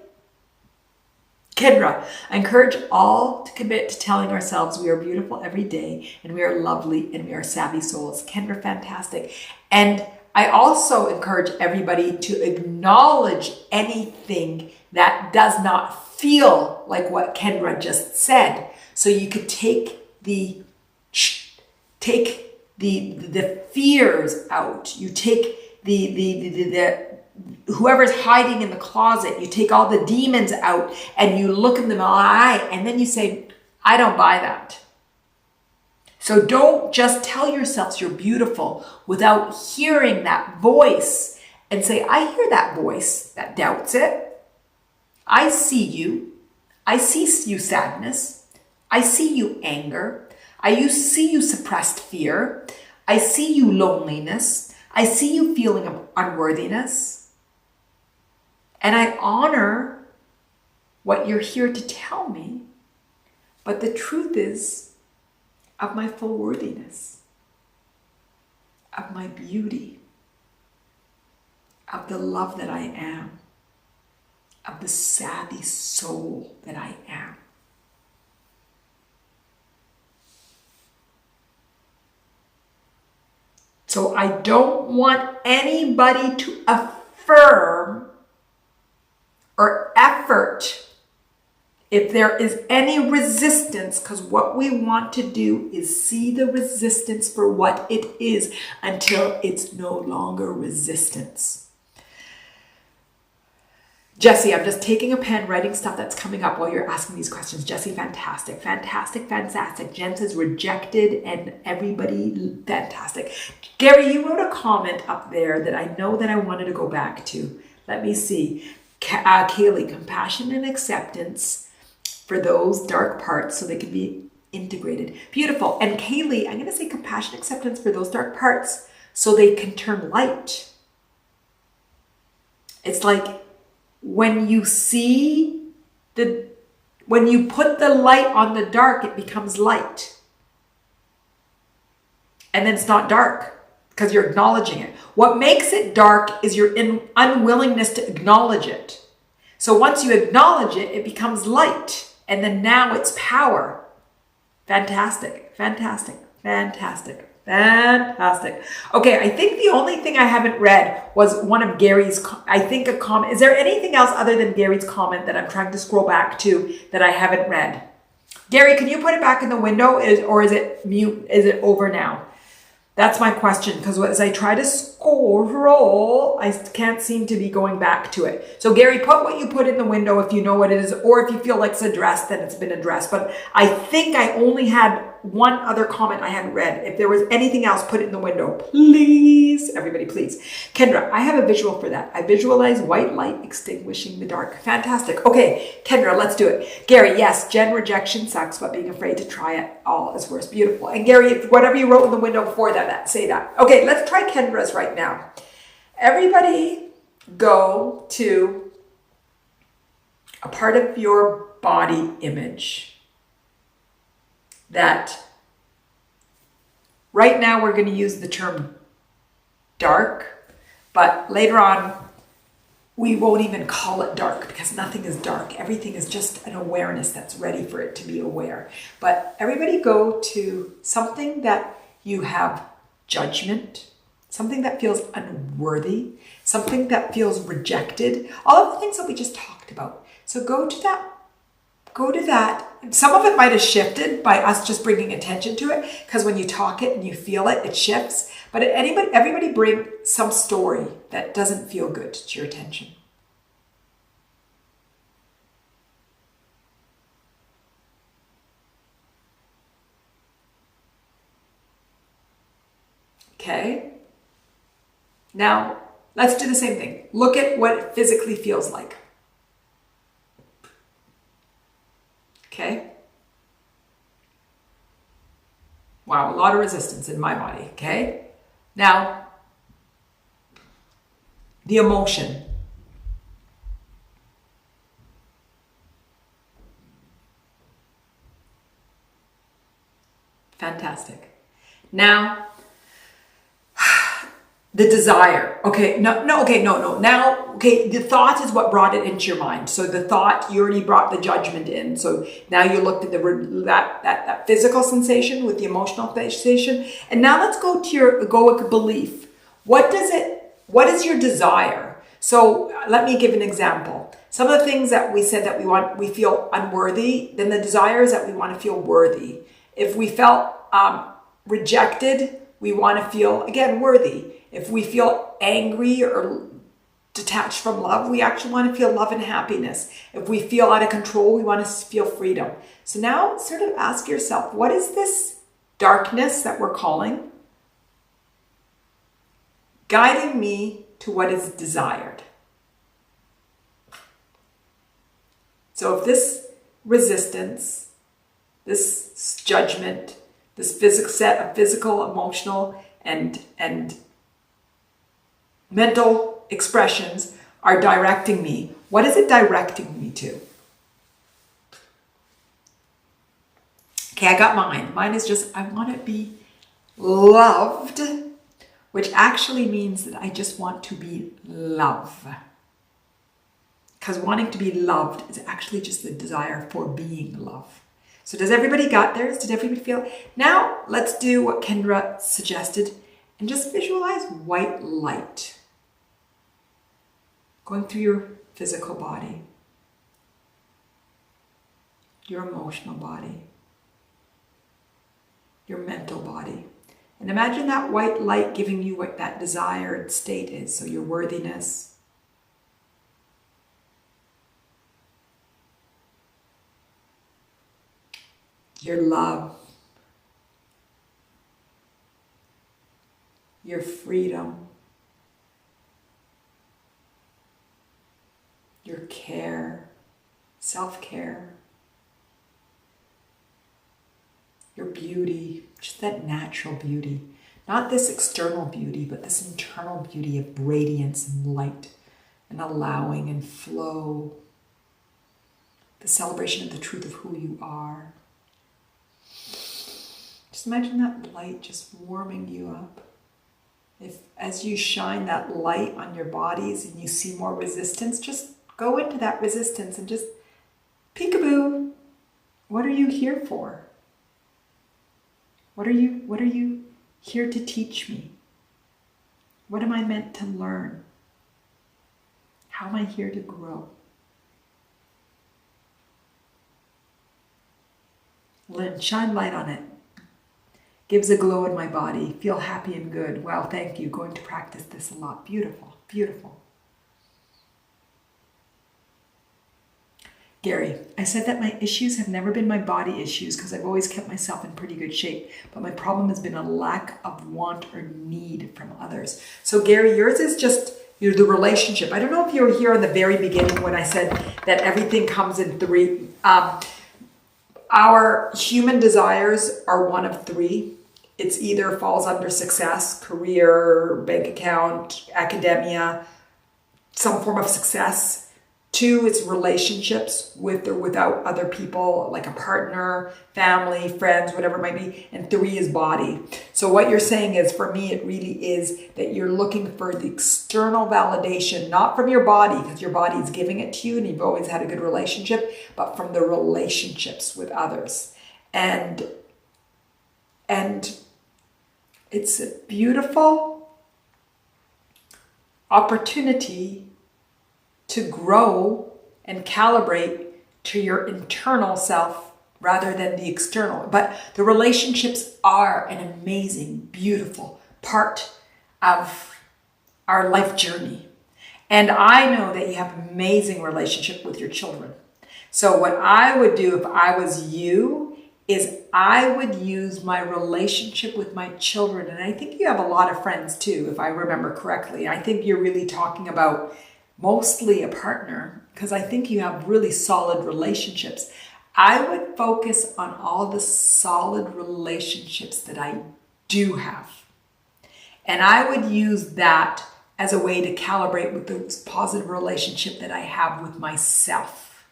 Kendra, I encourage all to commit to telling ourselves we are beautiful every day and we are lovely and we are savvy souls. Kendra, fantastic. And I also encourage everybody to acknowledge anything that does not feel like what Kendra just said. So you could take the fears out. You take the whoever's hiding in the closet, you take all the demons out and you look in them in the eye and then you say, I don't buy that. So don't just tell yourselves you're beautiful without hearing that voice and say, I hear that voice that doubts it. I see you. I see you sadness. I see you anger. I see you suppressed fear. I see you loneliness. I see you feeling of unworthiness. And I honor what you're here to tell me. But the truth is, of my full worthiness, of my beauty, of the love that I am, of the savvy soul that I am. So I don't want anybody to affirm or effort if there is any resistance, because what we want to do is see the resistance for what it is until it's no longer resistance. Jesse, I'm just taking a pen, writing stuff that's coming up while you're asking these questions. Jesse, fantastic, fantastic, fantastic. Jen says rejected, and everybody, fantastic. Gary, you wrote a comment up there that I know that I wanted to go back to. Let me see. Kaylee, compassion and acceptance for those dark parts so they can be integrated. Beautiful. And Kaylee, I'm going to say compassion, acceptance for those dark parts so they can turn light. It's like when you put the light on the dark, it becomes light. And then it's not dark because you're acknowledging it. What makes it dark is your unwillingness to acknowledge it. So once you acknowledge it, it becomes light. And then now it's power. Fantastic, fantastic, fantastic, fantastic. Okay, I think the only thing I haven't read was one of Gary's, I think a comment. Is there anything else other than Gary's comment that I'm trying to scroll back to that I haven't read? Gary, can you put it back in the window or is it mute? Is it over now? That's my question, because as I try to scroll, I can't seem to be going back to it. So Gary, put what you put in the window if you know what it is, or if you feel like it's addressed, then it's been addressed. But I think I only had one other comment I hadn't read. If there was anything else, put it in the window, please. Everybody, please. Kendra, I have a visual for that. I visualize white light extinguishing the dark. Fantastic. Okay, Kendra, let's do it. Gary, yes, Jen, rejection sucks, but being afraid to try it all is worse. Beautiful. And Gary, whatever you wrote in the window before that, say that. Okay, let's try Kendra's right now. Everybody go to a part of your body image that right now we're going to use the term dark, but later on we won't even call it dark because nothing is dark. Everything is just an awareness that's ready for it to be aware. But everybody go to something that you have judgment, something that feels unworthy, something that feels rejected, all of the things that we just talked about. So go to that. Some of it might have shifted by us just bringing attention to it, because when you talk it and you feel it, it shifts. But everybody bring some story that doesn't feel good to your attention. Okay. Now, let's do the same thing. Look at what it physically feels like. Okay. Wow, a lot of resistance in my body. Okay. Now, the emotion. Fantastic. Now, the desire. Okay, no. Now, okay, the thought is what brought it into your mind. So the thought, you already brought the judgment in. So now you looked at that physical sensation with the emotional sensation. And now let's go to your egoic belief. What is your desire? So let me give an example. Some of the things that we said that we feel unworthy, then the desire is that we want to feel worthy. If we felt rejected, we want to feel, again, worthy. If we feel angry or detached from love, we actually want to feel love and happiness. If we feel out of control, we want to feel freedom. So now sort of ask yourself, what is this darkness that we're calling guiding me to what is desired? So if this resistance, this judgment, this set of physical, emotional, and mental expressions are directing me, what is it directing me to? Okay, I got mine. Mine is just, I want to be loved, which actually means that I just want to be love. Because wanting to be loved is actually just the desire for being love. So does everybody got theirs? Did everybody feel? Now let's do what Kendra suggested and just visualize white light going through your physical body. your emotional body, your mental body. And imagine that white light giving you what that desired state is. So your worthiness, your love, your freedom, your care, self-care, your beauty, just that natural beauty. Not this external beauty, but this internal beauty of radiance and light and allowing and flow. The celebration of the truth of who you are. Just imagine that light just warming you up. If as you shine that light on your bodies and you see more resistance, just go into that resistance and just peekaboo. What are you here for? What are you here to teach me? What am I meant to learn? How am I here to grow? Lynn, shine light on it. Gives a glow in my body. Feel happy and good. Wow, thank you. Going to practice this a lot. Beautiful, beautiful. Gary, I said that my issues have never been my body issues because I've always kept myself in pretty good shape. But my problem has been a lack of want or need from others. So Gary, yours is just the relationship. I don't know if you were here in the very beginning when I said that everything comes in three. Our human desires are one of three. It's either falls under success, career, bank account, academia, some form of success. 2, it's relationships with or without other people, like a partner, family, friends, whatever it might be. And 3 is body. So what you're saying is, for me, it really is that you're looking for the external validation, not from your body, because your body is giving it to you and you've always had a good relationship, but from the relationships with others. And it's a beautiful opportunity to grow and calibrate to your internal self rather than the external. But the relationships are an amazing, beautiful part of our life journey. And I know that you have an amazing relationship with your children. So what I would do if I was you is I would use my relationship with my children. And I think you have a lot of friends too, if I remember correctly. I think you're really talking about mostly a partner, because I think you have really solid relationships. I would focus on all the solid relationships that I do have. And I would use that as a way to calibrate with the positive relationship that I have with myself.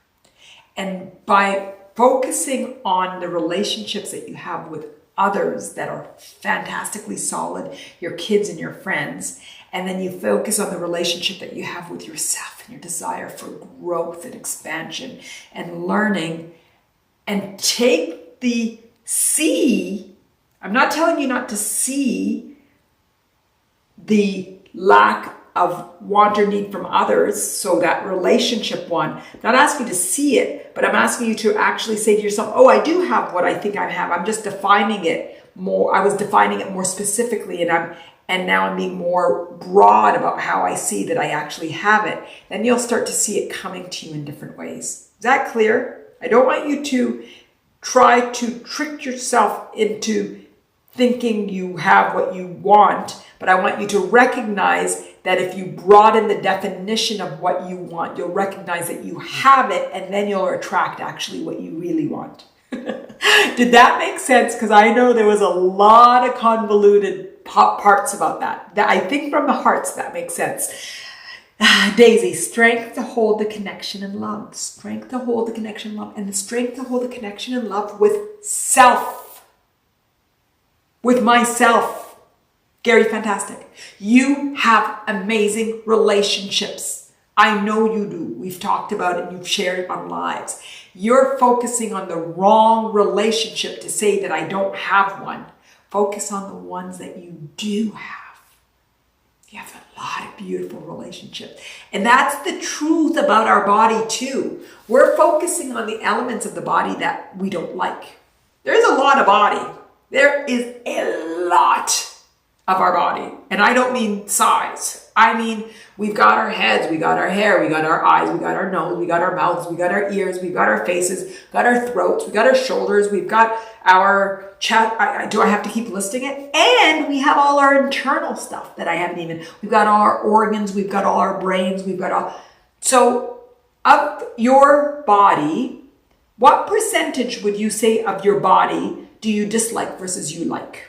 And by focusing on the relationships that you have with others that are fantastically solid, your kids and your friends, and then you focus on the relationship that you have with yourself and your desire for growth and expansion and learning, and take the see. I'm not telling you not to see the lack of want or need from others, so that relationship one. I'm not asking you to see it, but I'm asking you to actually say to yourself, oh, I do have what I think I have. I'm just defining it more. I was defining it more specifically, and now I'm being more broad about how I see that I actually have it. Then you'll start to see it coming to you in different ways. Is that clear? I don't want you to try to trick yourself into thinking you have what you want, but I want you to recognize that if you broaden the definition of what you want, you'll recognize that you have it, and then you'll attract actually what you really want. Did that make sense? Because I know there was a lot of convoluted parts about that. I think from the hearts that makes sense. Daisy, strength to hold the connection and love. Strength to hold the connection and love. And the strength to hold the connection and love with self. With myself. Gary, fantastic. You have amazing relationships. I know you do. We've talked about it and you've shared it on lives. You're focusing on the wrong relationship to say that I don't have one. Focus on the ones that you do have. You have a lot of beautiful relationships. And that's the truth about our body too. We're focusing on the elements of the body that we don't like. There's a lot of body. There is a lot of our body. And I don't mean size. I mean, we've got our heads, we got our hair, we got our eyes, we got our nose, we got our mouths, we got our ears, we've got our faces, we got our throats, we got our shoulders, we've got our chest. Do I have to keep listing it? And we have all our internal stuff that I haven't even, we've got all our organs, we've got all our brains, we've got all. So of your body, what percentage would you say of your body do you dislike versus you like?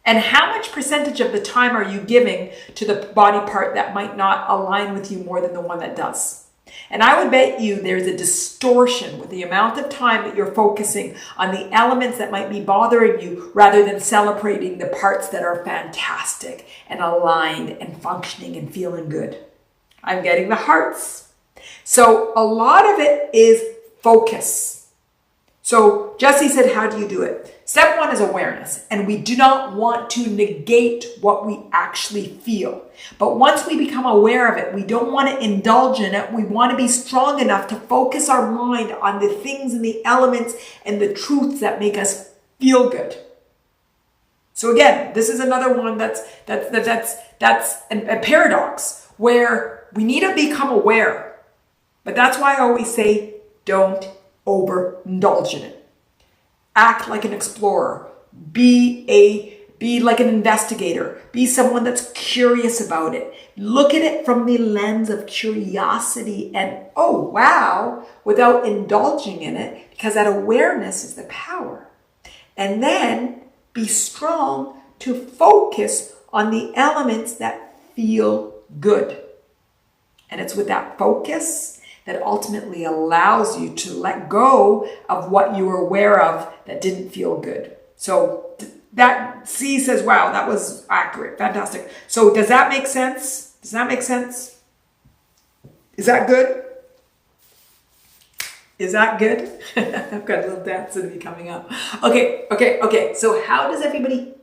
And how much percentage of the time are you giving to the body part that might not align with you more than the one that does? And I would bet you there's a distortion with the amount of time that you're focusing on the elements that might be bothering you rather than celebrating the parts that are fantastic and aligned and functioning and feeling good. I'm getting the hearts. So a lot of it is focus. So Jesse said, how do you do it? Step one is awareness, and we do not want to negate what we actually feel. But once we become aware of it, we don't want to indulge in it. We want to be strong enough to focus our mind on the things and the elements and the truths that make us feel good. So again, this is another one that's a paradox where we need to become aware. But that's why I always say, don't overindulge in it. Act like an explorer. Be like an investigator. Be someone that's curious about it. Look at it from the lens of curiosity and, oh, wow, without indulging in it, because that awareness is the power. And then be strong to focus on the elements that feel good. And it's with that focus that ultimately allows you to let go of what you were aware of that didn't feel good. So that C says, wow, that was accurate. Fantastic. So does that make sense? Does that make sense? Is that good? Is that good? I've got a little dance in me coming up. Okay. So how does everybody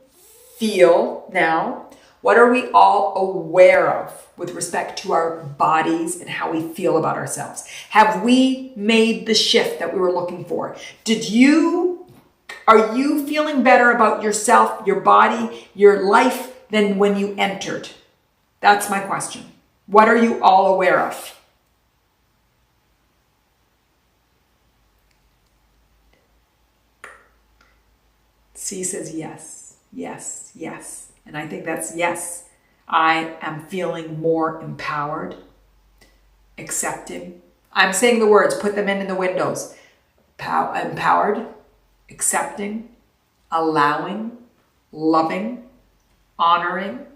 feel now? What are we all aware of with respect to our bodies and how we feel about ourselves? Have we made the shift that we were looking for? Are you feeling better about yourself, your body, your life than when you entered? That's my question. What are you all aware of? C says yes, yes, yes. And I think that's yes. I am feeling more empowered, accepting. I'm saying the words, put them in the windows. Empowered, accepting, allowing, loving, honoring.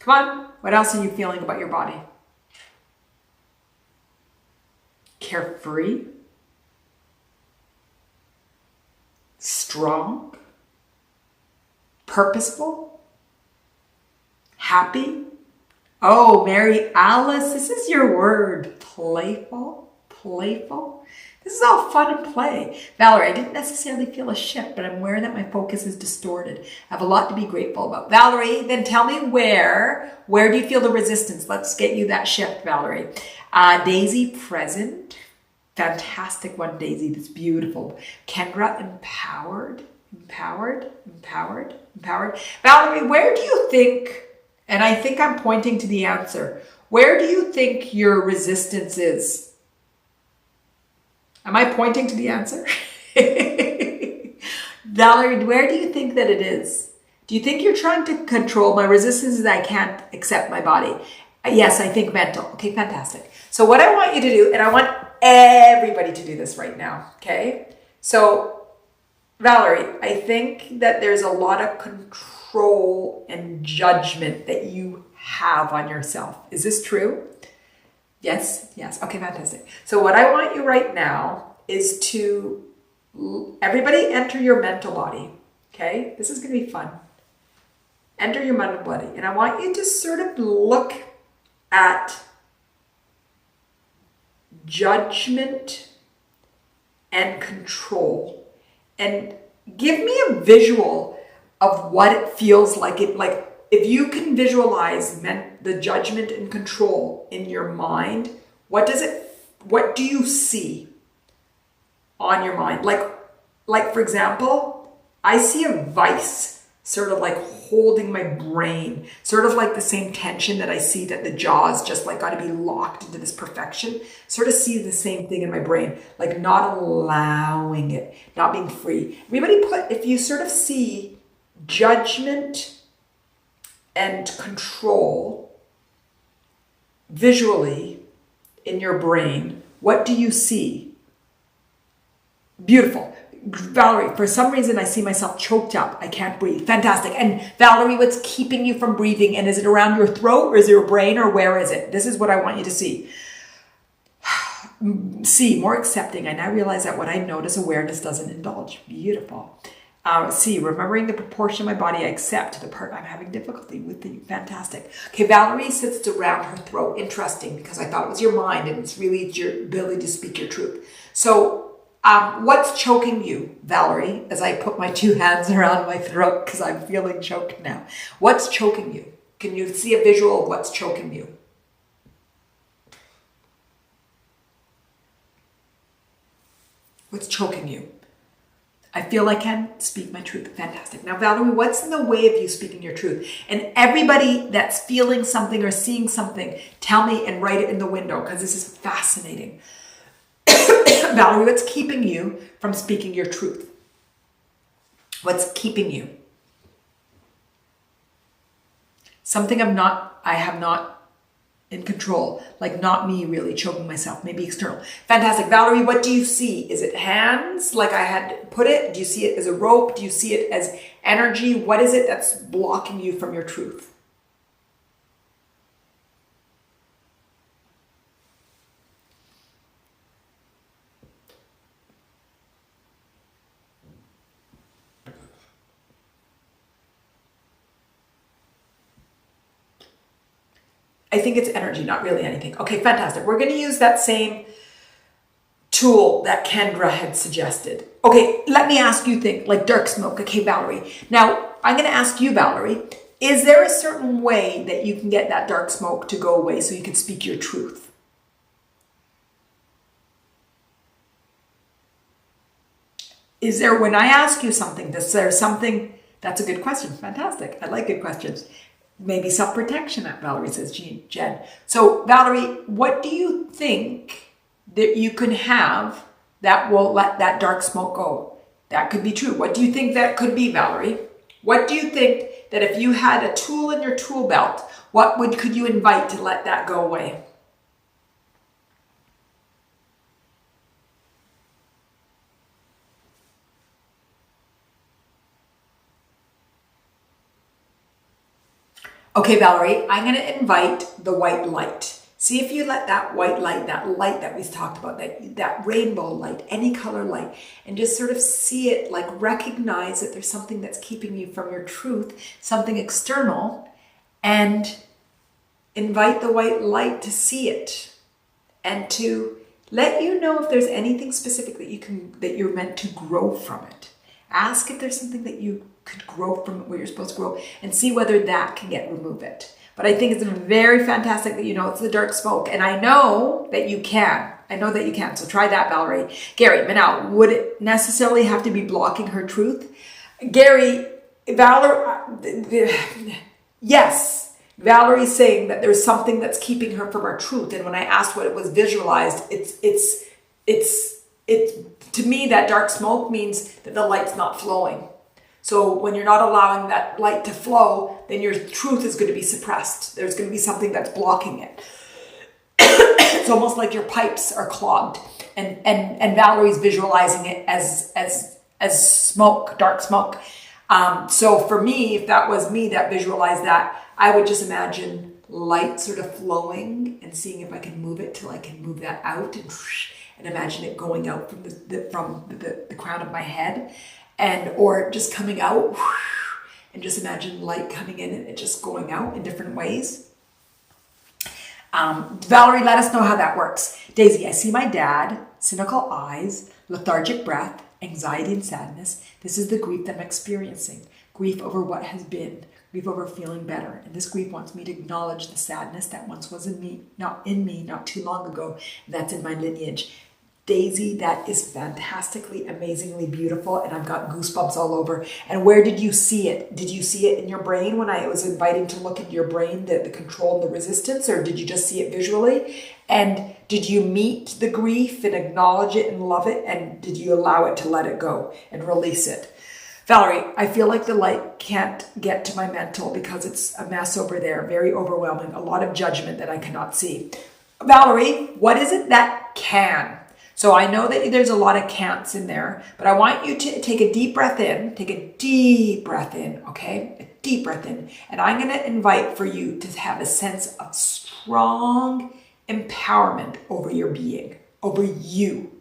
Come on, what else are you feeling about your body? Carefree, strong, purposeful, happy. Oh, Mary Alice, this is your word. Playful. This is all fun and play. Valerie, I didn't necessarily feel a shift, but I'm aware that my focus is distorted. I have a lot to be grateful about. Valerie, then tell me where do you feel the resistance? Let's get you that shift, Valerie. Daisy, present. Fantastic one, Daisy. That's beautiful. Kendra, empowered. Valerie, where do you think, and I think I'm pointing to the answer, where do you think your resistance is? Am I pointing to the answer? Valerie, where do you think that it is? Do you think you're trying to control? My resistance is I can't accept my body. Yes, I think mental. Okay, fantastic. So what I want you to do, and I want everybody to do this right now, okay? So Valerie, I think that there's a lot of control and judgment that you have on yourself. Is this true? Yes. Okay, fantastic. So what I want you right now is to, everybody enter your mental body, okay? This is going to be fun. Enter your mental body. And I want you to sort of look at judgment and control. And give me a visual of what it feels like. if you can visualize the judgment and control in your mind, what do you see on your mind? Like for example, I see a vice sort of like holding my brain, sort of like the same tension that I see that the jaws just like got to be locked into this perfection. Sort of see the same thing in my brain, like not allowing it, not being free. Everybody if you sort of see judgment and control visually in your brain, what do you see? Beautiful. Valerie, for some reason I see myself choked up. I can't breathe. Fantastic. And Valerie, what's keeping you from breathing? And is it around your throat or is it your brain or where is it? This is what I want you to see. C, more accepting. I now realize that what I notice, awareness doesn't indulge. Beautiful. C, remembering the proportion of my body I accept the part I'm having difficulty with. Fantastic. Okay, Valerie sits around her throat. Interesting, because I thought it was your mind and it's really your ability to speak your truth. So what's choking you, Valerie, as I put my two hands around my throat because I'm feeling choked now? What's choking you? Can you see a visual of what's choking you? What's choking you? I feel I can't speak my truth. Fantastic. Now, Valerie, what's in the way of you speaking your truth? And everybody that's feeling something or seeing something, tell me and write it in the window because this is fascinating. Valerie, what's keeping you from speaking your truth? What's keeping you? Something I have not in control, like not me really choking myself, maybe external. Fantastic. Valerie, what do you see? Is it hands like I had put it? Do you see it as a rope? Do you see it as energy? What is it that's blocking you from your truth? I think it's energy, not really anything. Okay, fantastic. We're going to use that same tool that Kendra had suggested. Okay, let me ask you think like dark smoke. Okay, Valerie. Now, I'm going to ask you, Valerie, is there a certain way that you can get that dark smoke to go away so you can speak your truth? Is there, when I ask you something, is there something, that's a good question. Fantastic. I like good questions. Maybe self-protection, that Valerie says, Jen. So Valerie, what do you think that you can have that will let that dark smoke go? That could be true. What do you think that could be, Valerie? What do you think that if you had a tool in your tool belt, could you invite to let that go away? Okay, Valerie, I'm going to invite the white light. See if you let that white light, that light that we've talked about, that rainbow light, any color light, and just sort of see it, like recognize that there's something that's keeping you from your truth, something external, and invite the white light to see it and to let you know if there's anything specific that you're meant to grow from it. Ask if there's something that you could grow from it, where you're supposed to grow, and see whether that can remove it. But I think it's very fantastic that you know it's the dark smoke, and I know that you can. I know that you can. So try that, Valerie. Gary, Manal, would it necessarily have to be blocking her truth? Gary, yes. Valerie's saying that there's something that's keeping her from her truth, and when I asked what it was visualized, it's to me that dark smoke means that the light's not flowing. So when you're not allowing that light to flow, then your truth is going to be suppressed. There's going to be something that's blocking it. It's almost like your pipes are clogged, and Valerie's visualizing it as smoke, dark smoke. So for me, if that was me that visualized that, I would just imagine light sort of flowing and seeing if I can move it till I can move that out, and imagine it going out from the crown of my head. Or just coming out, and just imagine light coming in and it just going out in different ways. Valerie, let us know how that works. Daisy, I see my dad, cynical eyes, lethargic breath, anxiety and sadness. This is the grief that I'm experiencing. Grief over what has been, grief over feeling better. And this grief wants me to acknowledge the sadness that once was in me, not too long ago. That's in my lineage. Daisy, that is fantastically, amazingly beautiful, and I've got goosebumps all over. And where did you see it? Did you see it in your brain when I was inviting to look into your brain, the control and the resistance, or did you just see it visually? And did you meet the grief and acknowledge it and love it? And did you allow it to let it go and release it? Valerie, I feel like the light can't get to my mental because it's a mess over there, very overwhelming, a lot of judgment that I cannot see. Valerie, what is it that can? So I know that there's a lot of can'ts in there, but I want you to take a deep breath in, okay? A deep breath in. And I'm going to invite for you to have a sense of strong empowerment over your being, over you.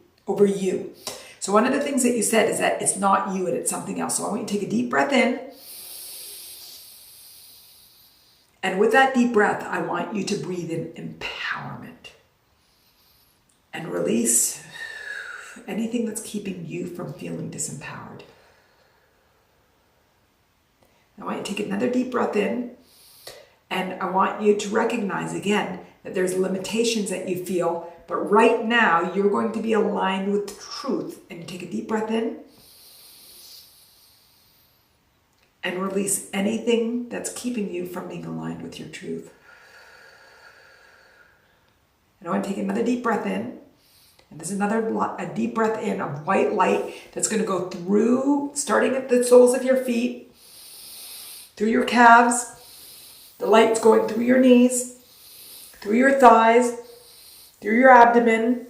So one of the things that you said is that it's not you and it's something else. So I want you to take a deep breath in. And with that deep breath, I want you to breathe in empowerment. And release anything that's keeping you from feeling disempowered. I want you to take another deep breath in, and I want you to recognize again that there's limitations that you feel, but right now you're going to be aligned with truth. And you take a deep breath in and release anything that's keeping you from being aligned with your truth. And I want to take another deep breath in. And there's a deep breath in of white light that's going to go through, starting at the soles of your feet, through your calves. The light's going through your knees, through your thighs, through your abdomen,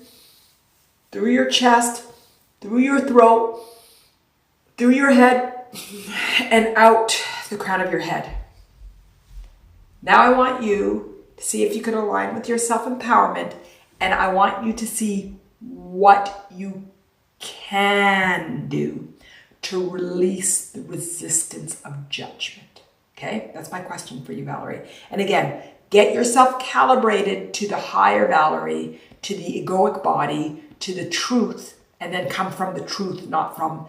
through your chest, through your throat, through your head, and out the crown of your head. Now I want you to see if you can align with your self-empowerment, and I want you to see what you can do to release the resistance of judgment. Okay, that's my question for you, Valerie. And again, get yourself calibrated to the higher Valerie, to the egoic body, to the truth, and then come from the truth, not from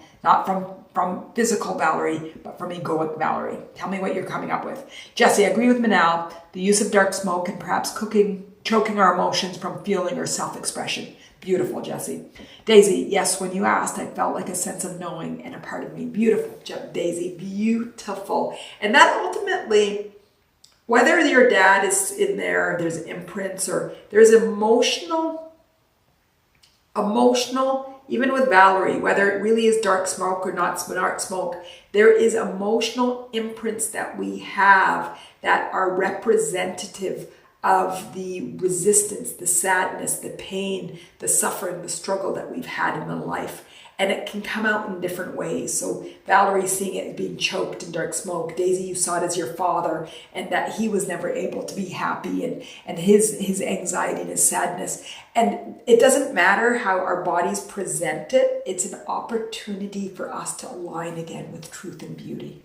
physical Valerie, but from egoic Valerie. Tell me what you're coming up with. Jesse, I agree with Manal. The use of dark smoke and perhaps choking our emotions from feeling or self-expression. Beautiful, Jesse. Daisy, yes, when you asked, I felt like a sense of knowing and a part of me. Beautiful, Daisy, beautiful. And that ultimately, whether your dad is in there, there's imprints, or there's emotional, even with Valerie, whether it really is dark smoke or not dark smoke, there is emotional imprints that we have that are representative of the resistance, the sadness, the pain, the suffering, the struggle that we've had in the life. And it can come out in different ways. So Valerie seeing it as being choked in dark smoke. Daisy, you saw it as your father and that he was never able to be happy and his anxiety and his sadness. And it doesn't matter how our bodies present it. It's an opportunity for us to align again with truth and beauty.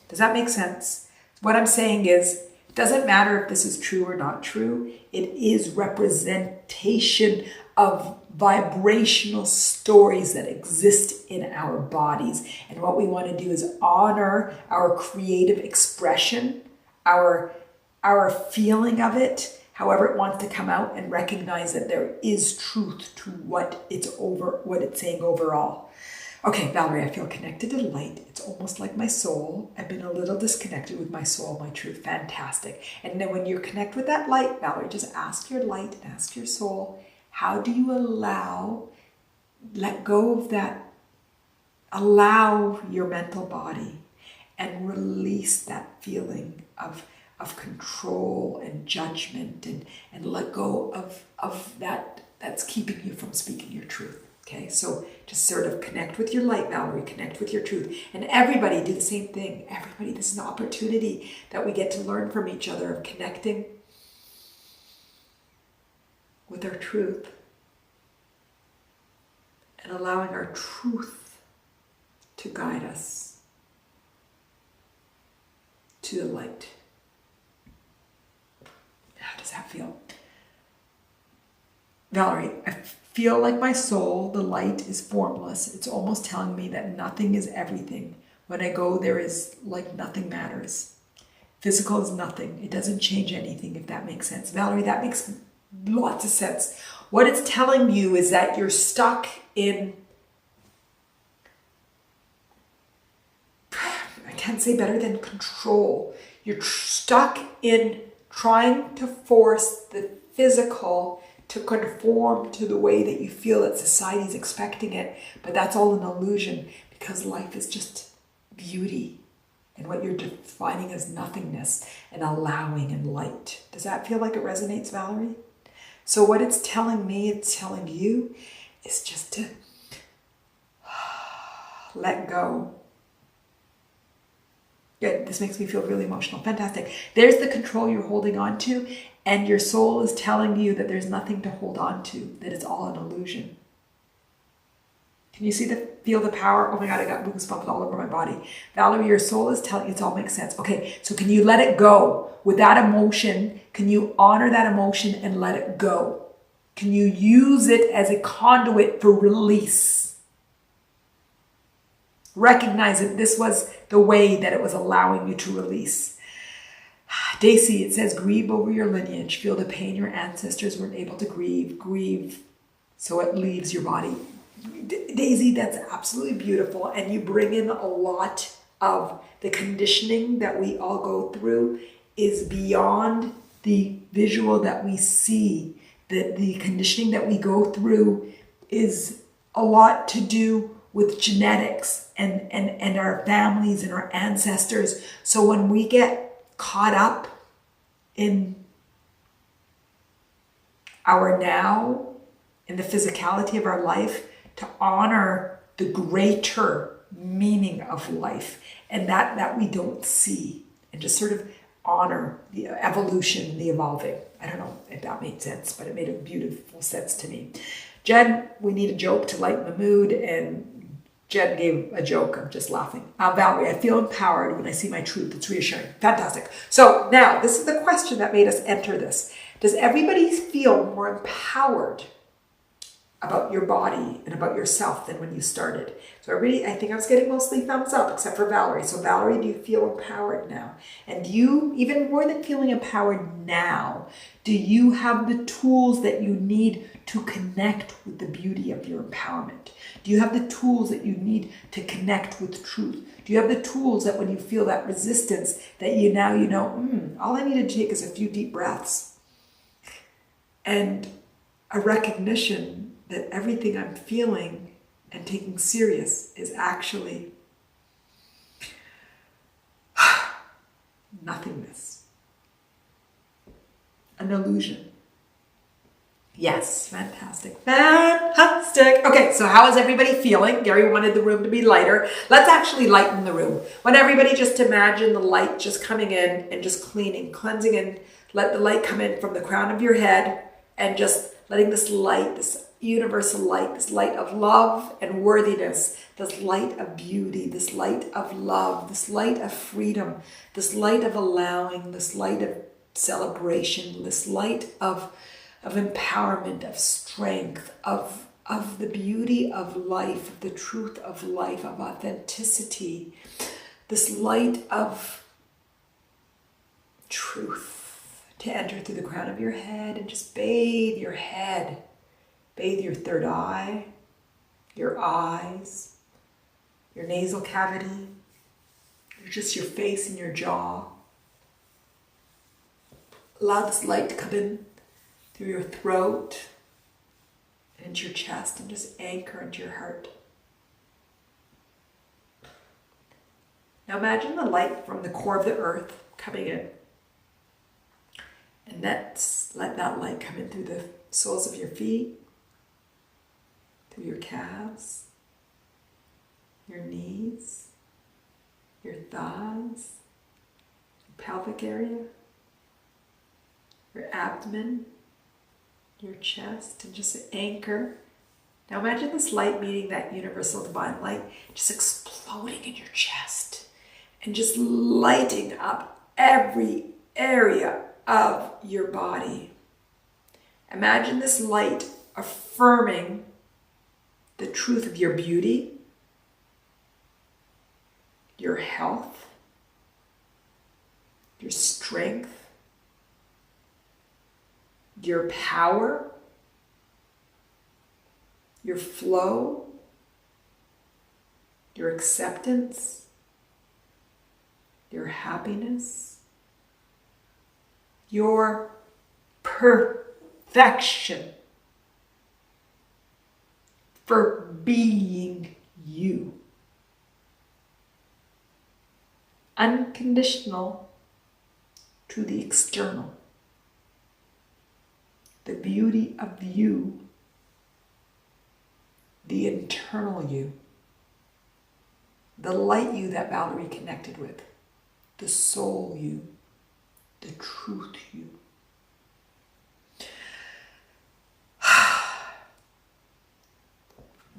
Does that make sense? What I'm saying is, it doesn't matter if this is true or not true. It is representation of vibrational stories that exist in our bodies. And what we want to do is honor our creative expression, our feeling of it, however it wants to come out, and recognize that there is truth to what it's saying overall. Okay, Valerie, I feel connected to light. It's almost like my soul. I've been a little disconnected with my soul, my truth. Fantastic. And then when you connect with that light, Valerie, just ask your light and ask your soul, how do you let go of that, allow your mental body and release that feeling of control and judgment and let go of that's keeping you from speaking your truth. Okay, so just sort of connect with your light, Valerie, connect with your truth. And everybody do the same thing. Everybody, this is an opportunity that we get to learn from each other of connecting with our truth and allowing our truth to guide us to the light. How does that feel? Valerie, I feel like my soul, the light, is formless. It's almost telling me that nothing is everything. When I go, there is like nothing matters. Physical is nothing. It doesn't change anything, if that makes sense. Valerie, that makes lots of sense. What it's telling you is that you're stuck in, I can't say better than control. You're stuck in trying to force the physical to conform to the way that you feel that society is expecting it. But that's all an illusion, because life is just beauty. And what you're defining as nothingness and allowing and light. Does that feel like it resonates, Valerie? So what it's telling me, it's telling you, is just to let go. Good. This makes me feel really emotional. Fantastic. There's the control you're holding on to, and your soul is telling you that there's nothing to hold on to, that it's all an illusion. Can you feel the power? Oh my God, I got goosebumps all over my body. Valerie, your soul is telling you, it all makes sense. Okay, so can you let it go? With that emotion, can you honor that emotion and let it go? Can you use it as a conduit for release? Recognize that this was the way that it was allowing you to release. Daisy, it says, grieve over your lineage. Feel the pain your ancestors weren't able to grieve. Grieve so it leaves your body. Daisy, that's absolutely beautiful. And you bring in a lot of the conditioning that we all go through is beyond the visual that we see. The conditioning that we go through is a lot to do with genetics and our families and our ancestors. So when we get caught up in our now, in the physicality of our life, to honor the greater meaning of life and that we don't see, and just sort of honor the evolution, the evolving. I don't know if that made sense, but it made a beautiful sense to me. Jen, we need a joke to lighten the mood, and Jen gave a joke. I'm just laughing. Valerie, I feel empowered when I see my truth. It's reassuring. Fantastic. So now this is the question that made us enter this. Does everybody feel more empowered about your body and about yourself than when you started? So everybody, I think I was getting mostly thumbs up, except for Valerie. So Valerie, do you feel empowered now? And you, even more than feeling empowered now, do you have the tools that you need to connect with the beauty of your empowerment? Do you have the tools that you need to connect with truth? Do you have the tools that when you feel that resistance, that you know, all I need to take is a few deep breaths and a recognition that everything I'm feeling and taking serious is actually nothingness, an illusion. Yes, fantastic, fantastic. Okay, so how is everybody feeling? Gary wanted the room to be lighter. Let's actually lighten the room. Want everybody just imagine the light just coming in and just cleansing in. Let the light come in from the crown of your head and just letting this light, this universal light, this light of love and worthiness, this light of beauty, this light of love, this light of freedom, this light of allowing, this light of celebration, this light of empowerment, of strength, of the beauty of life, of the truth of life, of authenticity, this light of truth to enter through the crown of your head and just bathe your head. Bathe your third eye, your eyes, your nasal cavity, just your face and your jaw. Allow this light to come in through your throat and into your chest and just anchor into your heart. Now imagine the light from the core of the earth coming in. And let that light come in through the soles of your feet, through your calves, your knees, your thighs, your pelvic area, your abdomen, your chest, and just anchor. Now imagine this light meeting that universal divine light, just exploding in your chest and just lighting up every area of your body. Imagine this light affirming the truth of your beauty, your health, your strength, your power, your flow, your acceptance, your happiness, your perfection for being you. Unconditional to the external. The beauty of you, the internal you, the light you that Valerie connected with, the soul you, the truth you.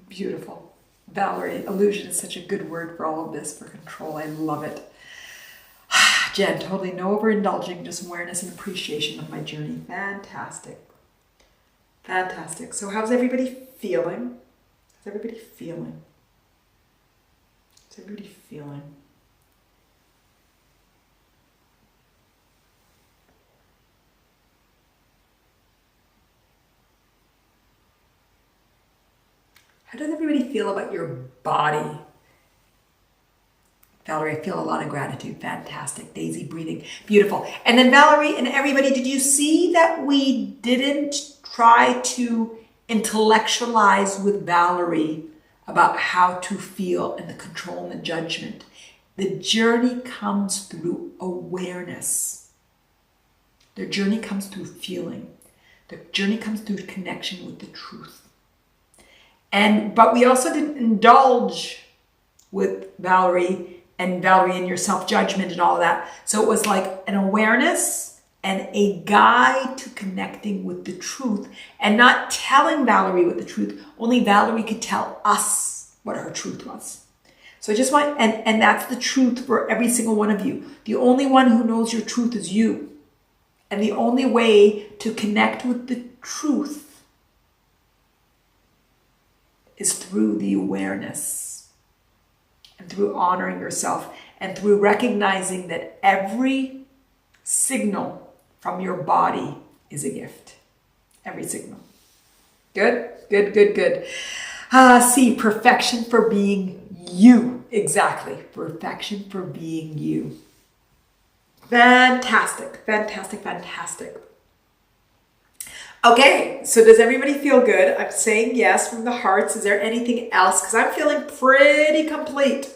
Beautiful. Valerie, illusion is such a good word for all of this, for control. I love it. Jen, totally no overindulging, just awareness and appreciation of my journey. Fantastic. Fantastic. So how's everybody feeling? How's everybody feeling? How's everybody feeling? How does everybody feel about your body? Valerie, I feel a lot of gratitude. Fantastic. Daisy breathing. Beautiful. And then Valerie and everybody, did you see that we didn't try to intellectualize with Valerie about how to feel and the control and the judgment? The journey comes through awareness. The journey comes through feeling. The journey comes through connection with the truth. But we also didn't indulge with Valerie and your self-judgment and all of that. So it was like an awareness and a guide to connecting with the truth, and not telling Valerie what the truth, only Valerie could tell us what her truth was. So I just want, and that's the truth for every single one of you. The only one who knows your truth is you. And the only way to connect with the truth is through the awareness and through honoring yourself and through recognizing that every signal from your body is a gift. Every signal. Good, good, good, good. See, perfection for being you. Exactly. Perfection for being you. Fantastic, fantastic, fantastic. Okay, so does everybody feel good? I'm saying yes from the hearts. Is there anything else? Because I'm feeling pretty complete.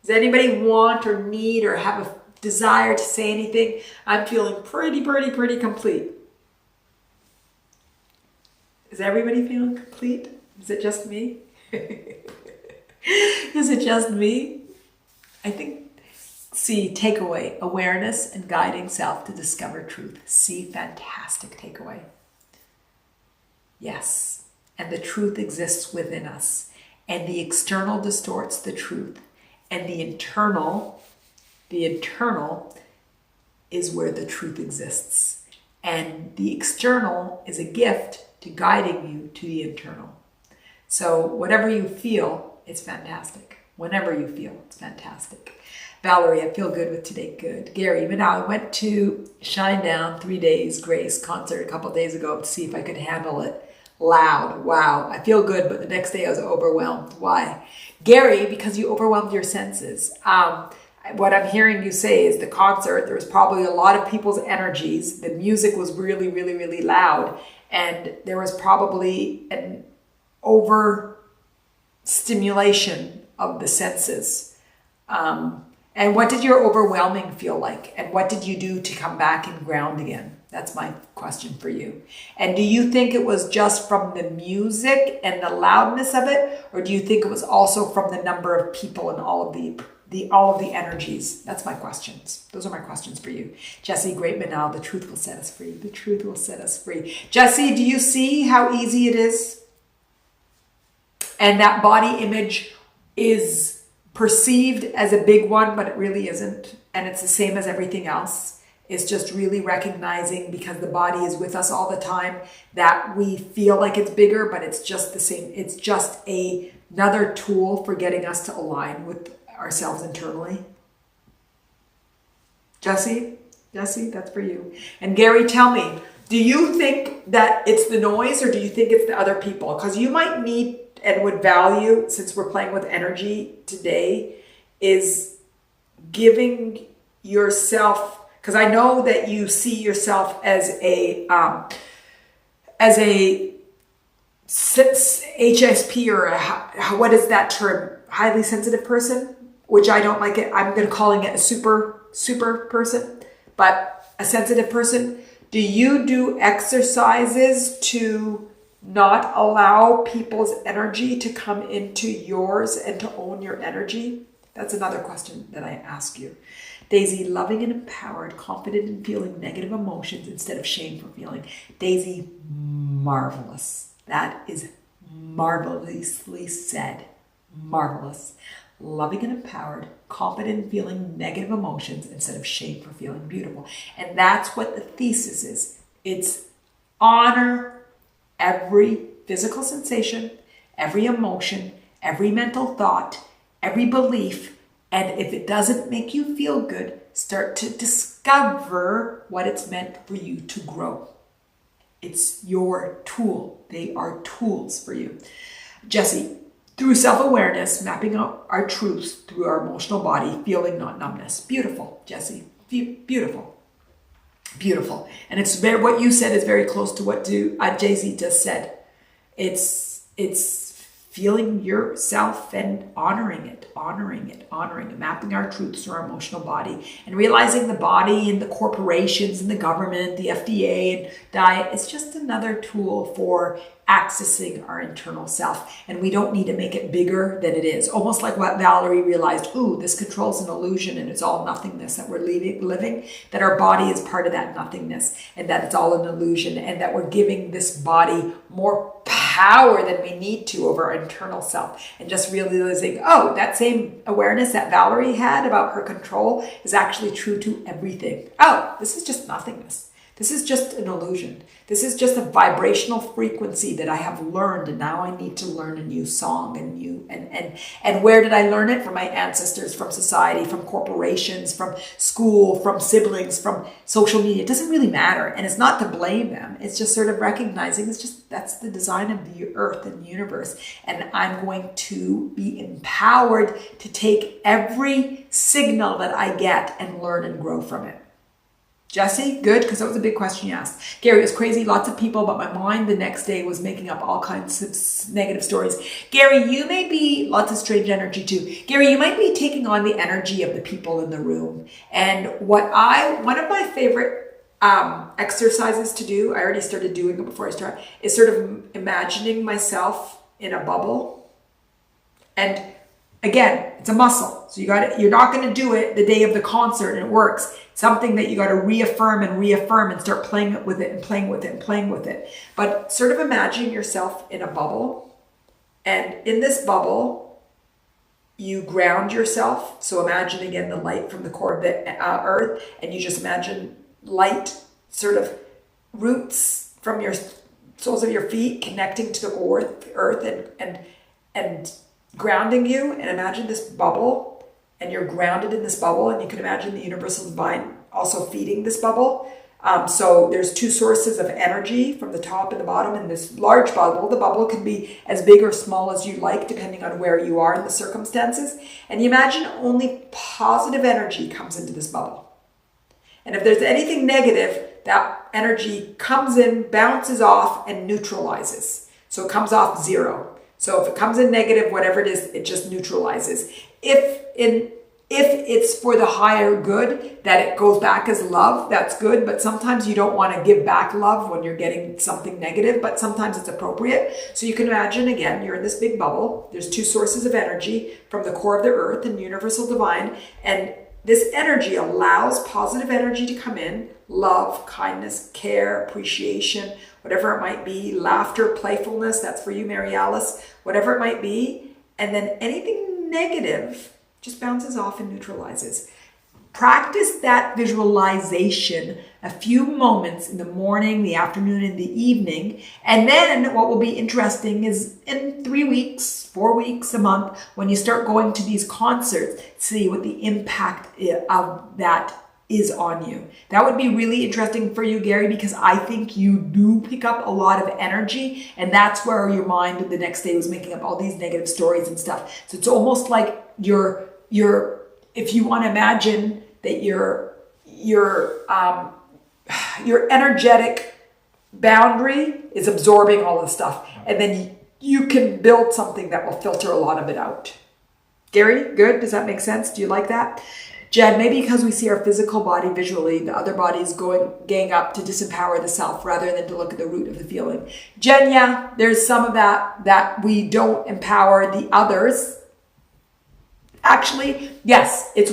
Does anybody want or need or have a desire to say anything? I'm feeling pretty complete. Is everybody feeling complete? Is it just me? Is it just me? I think, see, takeaway, awareness and guiding self to discover truth. See, fantastic takeaway. Yes, and the truth exists within us, and the external distorts the truth, and the internal is where the truth exists, and the external is a gift to guiding you to the internal. So whatever you feel, it's fantastic. Whenever you feel, it's fantastic. Valerie, I feel good with today. Good. Gary, Manal, I went to Shinedown 3 days Grace concert a couple days ago to see if I could handle it. Loud. Wow. I feel good, but the next day I was overwhelmed. Why? Gary, because you overwhelmed your senses. What I'm hearing you say is the concert, there was probably a lot of people's energies. The music was really, really, really loud. And there was probably an overstimulation of the senses. And what did your overwhelming feel like? And what did you do to come back and ground again? That's my question for you. And do you think it was just from the music and the loudness of it? Or do you think it was also from the number of people and all of the energies? That's my questions. Those are my questions for you. Jessie, great Manal, the truth will set us free. The truth will set us free. Jessie, do you see how easy it is? And that body image is perceived as a big one, but it really isn't. And it's the same as everything else. It's just really recognizing, because the body is with us all the time, that we feel like it's bigger, but it's just the same. It's just another tool for getting us to align with ourselves internally. Jessie, Jesse, that's for you. And Gary, tell me, do you think that it's the noise or do you think it's the other people? Because you might need and would value, since we're playing with energy today, is giving yourself, because I know that you see yourself as a HSP or what is that term? Highly sensitive person, which I don't like it. I'm going to calling it a super person, but a sensitive person. Do you do exercises to not allow people's energy to come into yours and to own your energy? That's another question that I ask you. Daisy, loving and empowered, confident in feeling negative emotions instead of shame for feeling. Daisy, marvelous. That is marvelously said. Marvelous. Loving and empowered, confident in feeling negative emotions instead of shame for feeling beautiful. And that's what the thesis is. It's honor every physical sensation, every emotion, every mental thought, every belief. And if it doesn't make you feel good, start to discover what it's meant for you to grow. It's your tool. They are tools for you. Jesse, through self-awareness, mapping out our truths through our emotional body, feeling, not numbness. Beautiful, Jesse. Beautiful. Beautiful. And it's very, what you said is very close to what Jay-Z just said. It's feeling yourself and honoring it, mapping our truths through our emotional body and realizing the body and the corporations and the government, the FDA and diet is just another tool for accessing our internal self. And we don't need to make it bigger than it is. Almost like what Valerie realized, this control's an illusion and it's all nothingness that we're living, that our body is part of that nothingness and that it's all an illusion and that we're giving this body more power than we need to over our internal self. And just realizing, that same awareness that Valerie had about her control is actually true to everything. This is just nothingness. This is just an illusion. This is just a vibrational frequency that I have learned, and now I need to learn a new song and where did I learn it? From my ancestors, from society, from corporations, from school, from siblings, from social media. It doesn't really matter, and it's not to blame them. It's just sort of recognizing that's the design of the earth and the universe, and I'm going to be empowered to take every signal that I get and learn and grow from it. Jesse, good, because that was a big question you asked. Gary, it was crazy, lots of people, but my mind the next day was making up all kinds of negative stories. Gary, you may be, lots of strange energy too. Gary, you might be taking on the energy of the people in the room. And one of my favorite exercises to do, I already started doing it before I start, is sort of imagining myself in a bubble. And again, it's a muscle. So you're not going to do it the day of the concert and it works. Something that you got to reaffirm and start playing with it and playing with it and playing with it. But sort of imagine yourself in a bubble. And in this bubble, you ground yourself. So imagine again the light from the core of the earth. And you just imagine light sort of roots from your soles of your feet connecting to the earth and grounding you. And imagine this bubble. And you're grounded in this bubble, and you can imagine the universal divine also feeding this bubble. So there's two sources of energy from the top and the bottom in this large bubble. The bubble can be as big or small as you like, depending on where you are in the circumstances. And you imagine only positive energy comes into this bubble. And if there's anything negative, that energy comes in, bounces off, and neutralizes. So it comes off zero. So if it comes in negative, whatever it is, it just neutralizes. If it's for the higher good, that it goes back as love, that's good. But sometimes you don't want to give back love when you're getting something negative, but sometimes it's appropriate. So you can imagine, again, you're in this big bubble. There's two sources of energy from the core of the earth and universal divine. And this energy allows positive energy to come in, love, kindness, care, appreciation, whatever it might be, laughter, playfulness, that's for you, Mary Alice, whatever it might be. And then anything negative just bounces off and neutralizes. Practice that visualization a few moments in the morning, the afternoon, and the evening. And then what will be interesting is in 3 weeks, 4 weeks, a month, when you start going to these concerts, see what the impact of that is on you. That would be really interesting for you, Gary, because I think you do pick up a lot of energy, and that's where your mind the next day was making up all these negative stories and stuff. So it's almost like your if you want to imagine that your energetic boundary is absorbing all this stuff, and then you can build something that will filter a lot of it out. Gary, good? Does that make sense? Do you like that? Jen, maybe because we see our physical body visually, the other body is gang up to disempower the self rather than to look at the root of the feeling. Jen, yeah, there's some of that we don't empower the others. Actually, yes, it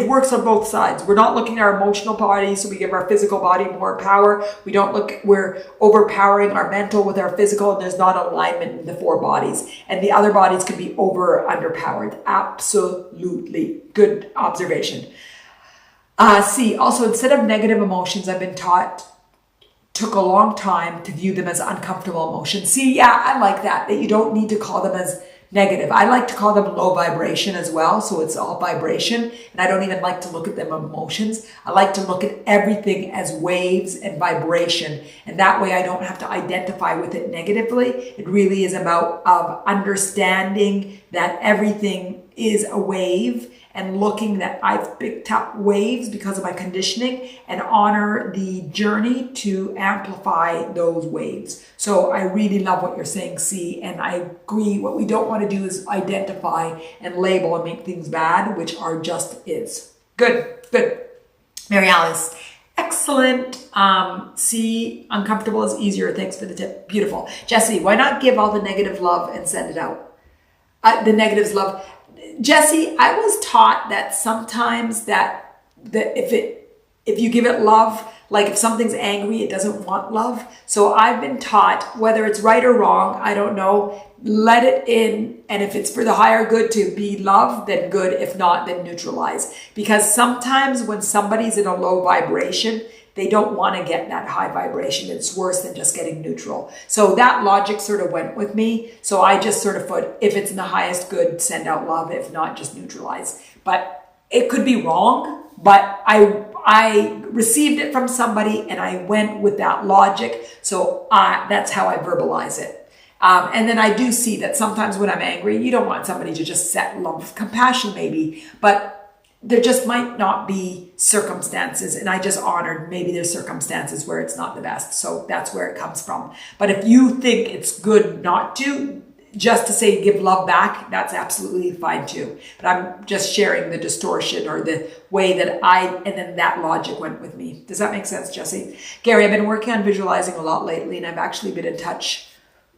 works on both sides. We're not looking at our emotional body, so we give our physical body more power. We're overpowering our mental with our physical, and there's not alignment in the four bodies. And the other bodies can be over or underpowered. Absolutely. Good observation. C, also, instead of negative emotions, I've been taught took a long time to view them as uncomfortable emotions. See, yeah, I like that you don't need to call them as negative. I like to call them low vibration as well. So it's all vibration. And I don't even like to look at them emotions. I like to look at everything as waves and vibration. And that way I don't have to identify with it negatively. It really is about understanding that everything is a wave, and looking that I've picked up waves because of my conditioning, and honor the journey to amplify those waves. So I really love what you're saying, C, and I agree. What we don't want to do is identify and label and make things bad, which are just is. Good. Mary Alice, excellent. C, uncomfortable is easier. Thanks for the tip. Beautiful. Jesse, why not give all the negative love and send it out? The negatives love. Jesse, I was taught that sometimes that if you give it love, like if something's angry, it doesn't want love. So I've been taught, whether it's right or wrong, I don't know, let it in. And if it's for the higher good to be love, then good. If not, then neutralize. Because sometimes when somebody's in a low vibration, they don't want to get that high vibration. It's worse than just getting neutral. So that logic sort of went with me. So I just sort of put, if it's in the highest good, send out love. If not, just neutralize. But it could be wrong, but I received it from somebody and I went with that logic. So that's how I verbalize it. And then I do see that sometimes when I'm angry, you don't want somebody to just set love, compassion maybe, but there just might not be circumstances, and I just honored maybe there's circumstances where it's not the best. So that's where it comes from. But if you think it's good not to, just to say give love back, that's absolutely fine too. But I'm just sharing the distortion or the way that and then that logic went with me. Does that make sense, Jesse? Gary, I've been working on visualizing a lot lately, and I've actually been in touch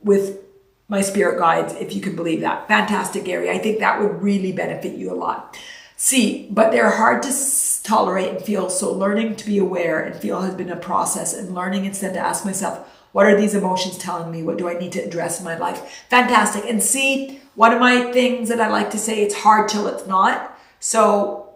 with my spirit guides, if you can believe that. Fantastic, Gary. I think that would really benefit you a lot. See, but they're hard to tolerate and feel. So learning to be aware and feel has been a process, and learning instead to ask myself, what are these emotions telling me? What do I need to address in my life? Fantastic. And see, one of my things that I like to say, it's hard till it's not. So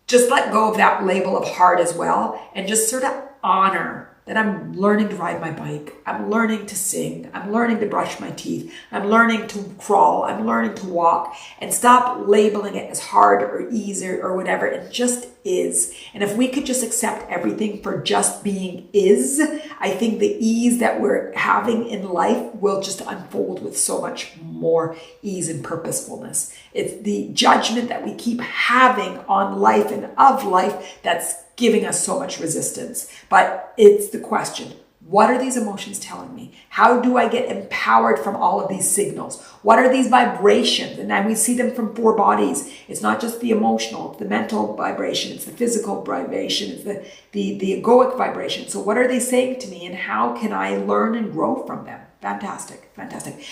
just let go of that label of hard as well, and just sort of honor that I'm learning to ride my bike. I'm learning to sing. I'm learning to brush my teeth. I'm learning to crawl. I'm learning to walk, and stop labeling it as hard or easy or whatever. It just is. And if we could just accept everything for just being is, I think the ease that we're having in life will just unfold with so much more ease and purposefulness. It's the judgment that we keep having on life and of life that's giving us so much resistance. But it's the question, what are these emotions telling me? How do I get empowered from all of these signals? What are these vibrations? And then we see them from four bodies. It's not just the emotional, it's the mental vibration, it's the physical vibration, it's the egoic vibration. So what are they saying to me, and how can I learn and grow from them? Fantastic, fantastic.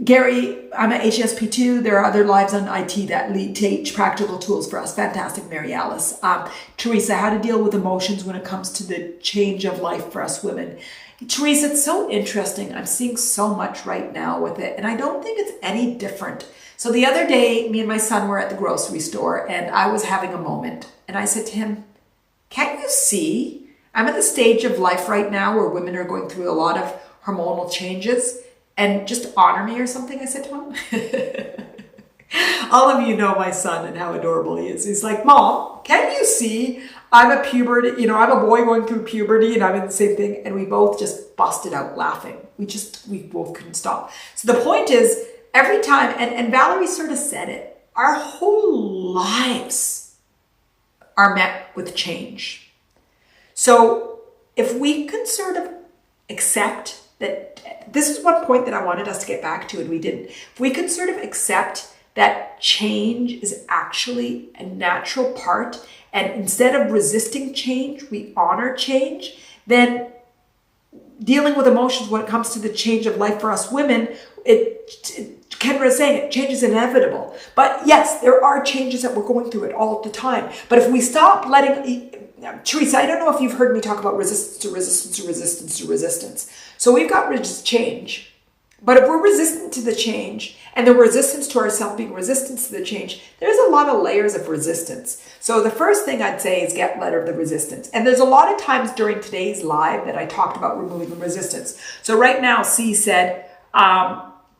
Gary, I'm at HSP2. There are other lives on IT that teach practical tools for us. Fantastic, Mary Alice. Teresa, how to deal with emotions when it comes to the change of life for us women. Teresa, it's so interesting. I'm seeing so much right now with it, and I don't think it's any different. So the other day, me and my son were at the grocery store, and I was having a moment. And I said to him, can't you see? I'm at the stage of life right now where women are going through a lot of hormonal changes. And just honor me or something, I said to him. All of you know my son and how adorable he is. He's like, Mom, can't you see I'm a puberty, you know, I'm a boy going through puberty and I'm in the same thing. And we both just busted out laughing. We both couldn't stop. So the point is, every time, and Valerie sort of said it, our whole lives are met with change. So if we can sort of accept that, this is one point that I wanted us to get back to and we didn't. If we could sort of accept that change is actually a natural part, and instead of resisting change, we honor change, then dealing with emotions when it comes to the change of life for us women, Kendra is saying it, change is inevitable. But yes, there are changes that we're going through it all the time. But if we stop letting, Teresa, I don't know if you've heard me talk about resistance to resistance to resistance to resistance. So we've got change. But if we're resistant to the change, and the resistance to ourselves being resistance to the change, there's a lot of layers of resistance. So the first thing I'd say is get rid of the resistance. And there's a lot of times during today's live that I talked about removing the resistance. So right now, C said,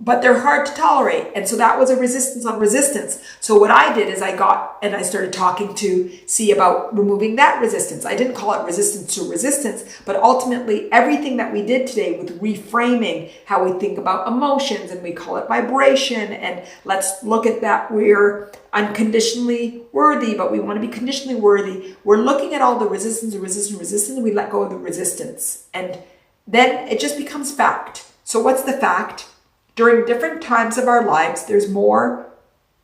but they're hard to tolerate. And so that was a resistance on resistance. So what I did is I started talking to C about removing that resistance. I didn't call it resistance to resistance, but ultimately everything that we did today with reframing how we think about emotions, and we call it vibration. And let's look at that. We're unconditionally worthy, but we want to be conditionally worthy. We're looking at all the resistance, and we let go of the resistance. And then it just becomes fact. So what's the fact? During different times of our lives, there's more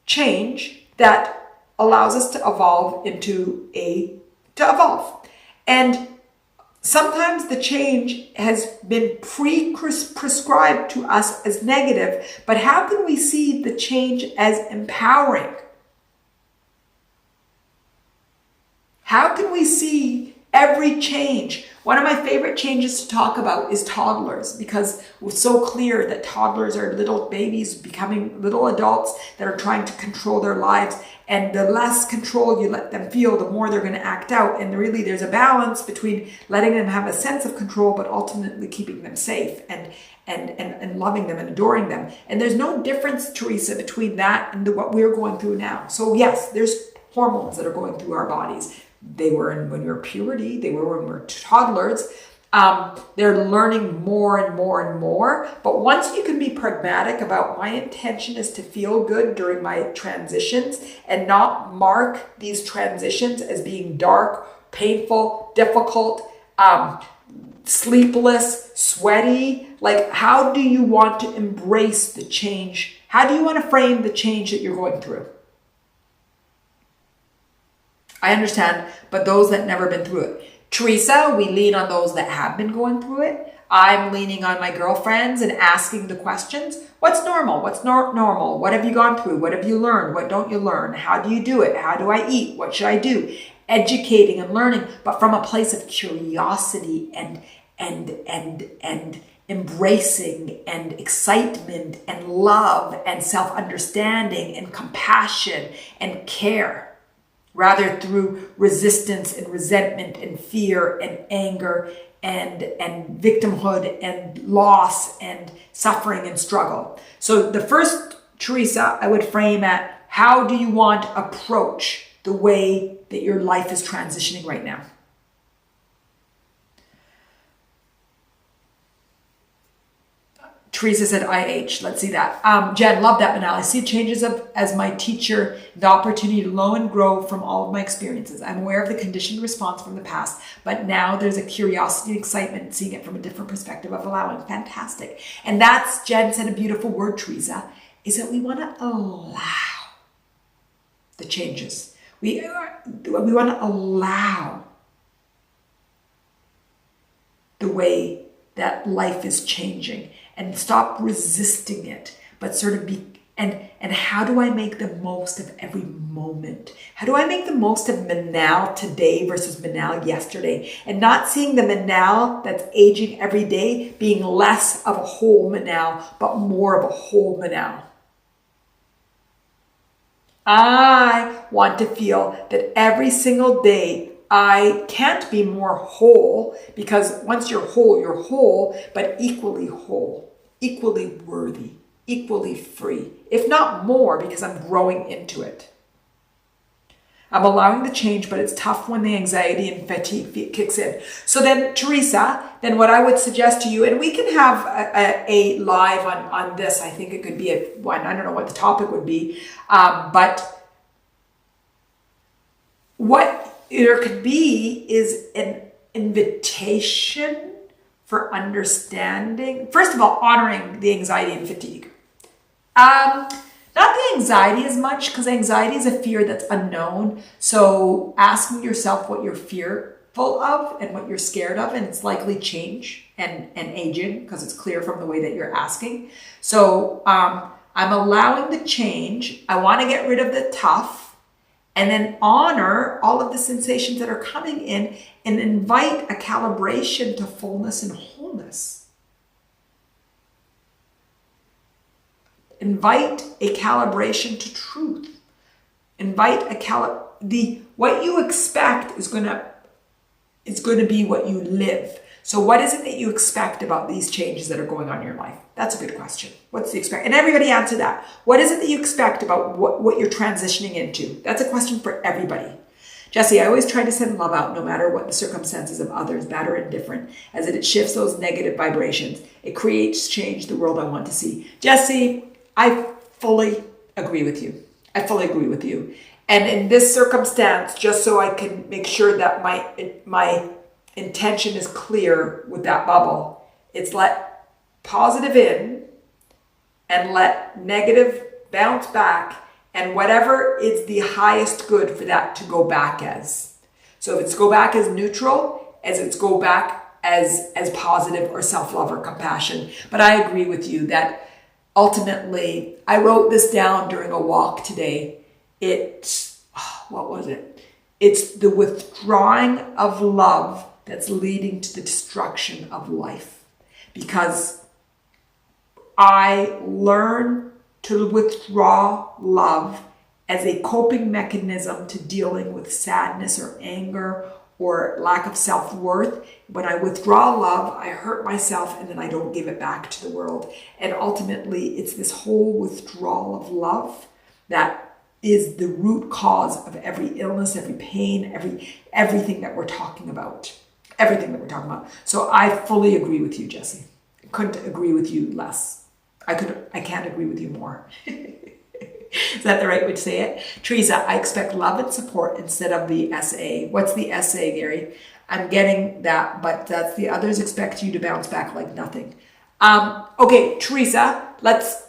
change that allows us to evolve And sometimes the change has been prescribed to us as negative, but how can we see the change as empowering? How can we see every change? One of my favorite changes to talk about is toddlers, because it's so clear that toddlers are little babies becoming little adults that are trying to control their lives. And the less control you let them feel, the more they're going to act out. And really, there's a balance between letting them have a sense of control, but ultimately keeping them safe and loving them and adoring them. And there's no difference, Teresa, between that and what we're going through now. So yes, there's hormones that are going through our bodies. They were when we were puberty. They were when we were toddlers. They're learning more and more and more. But once you can be pragmatic about, my intention is to feel good during my transitions and not mark these transitions as being dark, painful, difficult, sleepless, sweaty. Like, how do you want to embrace the change? How do you want to frame the change that you're going through? I understand, but those that never been through it. Teresa, we lean on those that have been going through it. I'm leaning on my girlfriends and asking the questions. What's normal? What's not normal? What have you gone through? What have you learned? What don't you learn? How do you do it? How do I eat? What should I do? Educating and learning, but from a place of curiosity and embracing and excitement and love and self-understanding and compassion and care. Rather through resistance and resentment and fear and anger and victimhood and loss and suffering and struggle. So the first, Teresa, I would frame at, how do you want to approach the way that your life is transitioning right now? Teresa said IH. Let's see that. Jen, love that, Manal. I see changes as my teacher, the opportunity to learn and grow from all of my experiences. I'm aware of the conditioned response from the past, but now there's a curiosity and excitement, seeing it from a different perspective of allowing. Fantastic. And that's, Jen said a beautiful word, Teresa, is that we want to allow the changes. We want to allow the way that life is changing. And stop resisting it, but sort of be, and how do I make the most of every moment? How do I make the most of Manal today versus Manal yesterday? And not seeing the Manal that's aging every day being less of a whole Manal, but more of a whole Manal. I want to feel that every single day I can't be more whole, because once you're whole, but equally whole, equally worthy, equally free, if not more, because I'm growing into it. I'm allowing the change, but it's tough when the anxiety and fatigue kicks in. So then, Teresa, then what I would suggest to you, and we can have a live on this. I think it could be one. I don't know what the topic would be, but what there could be is an invitation for understanding. First of all, honoring the anxiety and fatigue. Not the anxiety as much, because anxiety is a fear that's unknown. So asking yourself what you're fearful of and what you're scared of, and it's likely change and aging, because it's clear from the way that you're asking. So I'm allowing the change. I want to get rid of the tough, and then honor all of the sensations that are coming in and invite a calibration to fullness and wholeness. Invite a calibration to truth. Invite what you expect is going to be what you live. So what is it that you expect about these changes that are going on in your life? That's a good question. What's the expect? And everybody answer that. What is it that you expect about what you're transitioning into? That's a question for everybody. Jesse, I always try to send love out no matter what the circumstances of others, bad or indifferent, as it shifts those negative vibrations. It creates change, the world I want to see. Jesse, I fully agree with you. I fully agree with you. And in this circumstance, just so I can make sure that my intention is clear with that bubble, it's let positive in and let negative bounce back, and whatever is the highest good for that to go back as. So if it's go back as neutral, as it's go back as positive or self-love or compassion. But I agree with you that ultimately, I wrote this down during a walk today. What was it? It's the withdrawing of love that's leading to the destruction of life. Because I learned to withdraw love as a coping mechanism to dealing with sadness or anger or lack of self-worth. When I withdraw love, I hurt myself, and then I don't give it back to the world. And ultimately, it's this whole withdrawal of love that is the root cause of every illness, every pain, everything that we're talking about. Everything that we're talking about. So I fully agree with you, Jesse. I couldn't agree with you less. I can't agree with you more. Is that the right way to say it? Teresa, I expect love and support instead of the SA. What's the SA, Gary? I'm getting that, but that's the others expect you to bounce back like nothing. Okay, Teresa, let's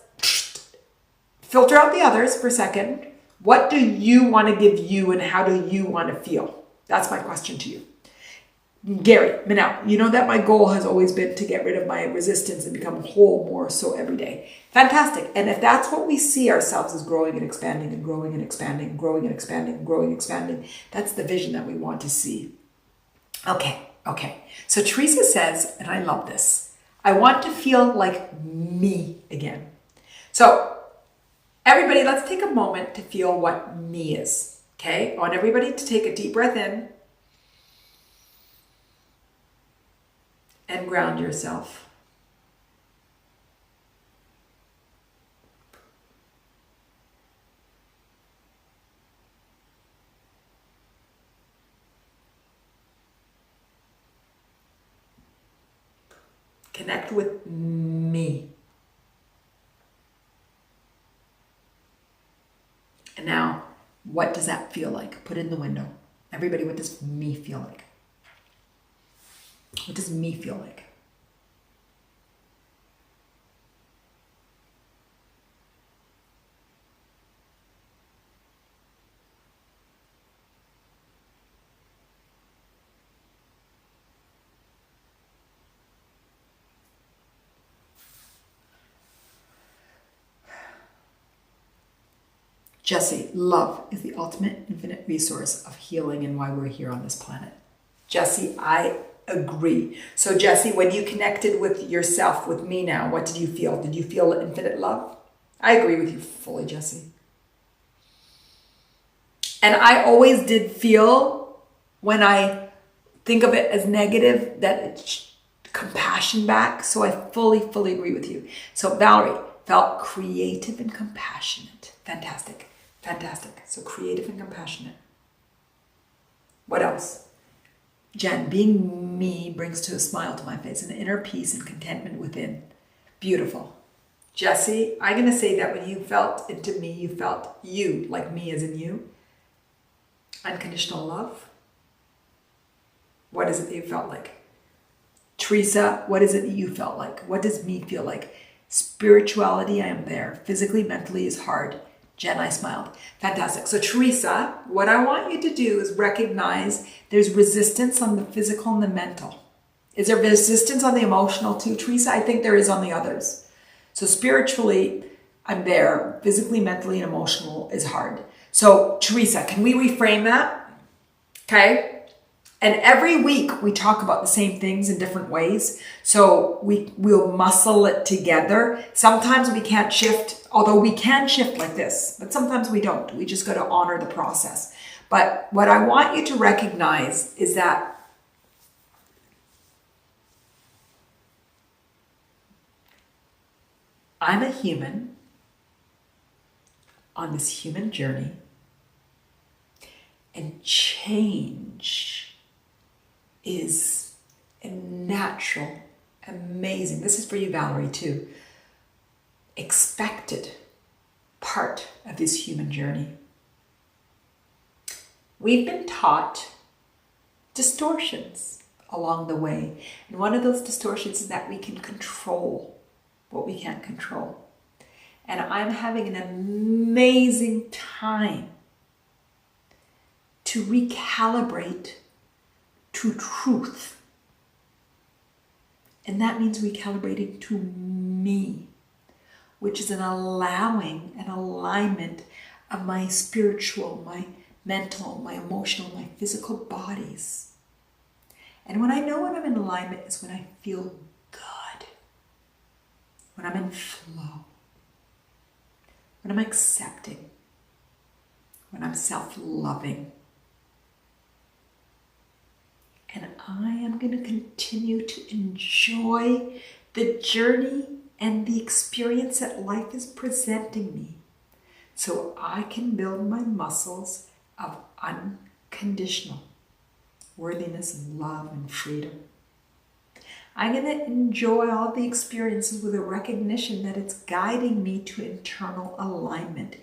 filter out the others for a second. What do you want to give you, and how do you want to feel? That's my question to you. Gary, Manal, you know that my goal has always been to get rid of my resistance and become whole more so every day. Fantastic. And if that's what we see ourselves as growing and expanding and growing and expanding and growing and expanding and growing and expanding, that's the vision that we want to see. Okay. So Teresa says, and I love this, I want to feel like me again. So everybody, let's take a moment to feel what me is. Okay. I want everybody to take a deep breath in. And ground yourself. Connect with me. And now, what does that feel like? Put it in the window. Everybody, what does me feel like? What does me feel like? Jesse, love is the ultimate infinite resource of healing and why we're here on this planet. Jesse, I agree. So Jesse, when you connected with yourself, with me now, what did you feel? Did you feel infinite love? I agree with you fully, Jesse. And I always did feel, when I think of it as negative, that it's compassion back. So I fully agree with you. So Valerie, felt creative and compassionate. Fantastic. Fantastic. So creative and compassionate. What else? Jen, being me brings to a smile to my face, an inner peace and contentment within. Beautiful. Jessie, I'm going to say that when you felt into me, you felt you, like me as in you. Unconditional love. What is it that you felt like? Teresa, what is it that you felt like? What does me feel like? Spirituality, I am there. Physically, mentally is hard. Jen, I smiled. Fantastic. So Teresa, what I want you to do is recognize there's resistance on the physical and the mental. Is there resistance on the emotional too, Teresa? I think there is on the others. So spiritually, I'm there. Physically, mentally, and emotional is hard. So Teresa, can we reframe that? Okay. And every week we talk about the same things in different ways. So we'll muscle it together. Sometimes we can't shift, although we can shift like this, but sometimes we don't. We just got to honor the process. But what I want you to recognize is that I'm a human on this human journey, and change is a natural, amazing, this is for you, Valerie, too, expected part of this human journey. We've been taught distortions along the way. And one of those distortions is that we can control what we can't control. And I'm having an amazing time to recalibrate to truth. And that means recalibrating to me, which is an allowing, an alignment of my spiritual, my mental, my emotional, my physical bodies. And when I know when I'm in alignment is when I feel good, when I'm in flow, when I'm accepting, when I'm self-loving. And I am going to continue to enjoy the journey and the experience that life is presenting me, so I can build my muscles of unconditional worthiness and love and freedom. I'm going to enjoy all the experiences with a recognition that it's guiding me to internal alignment.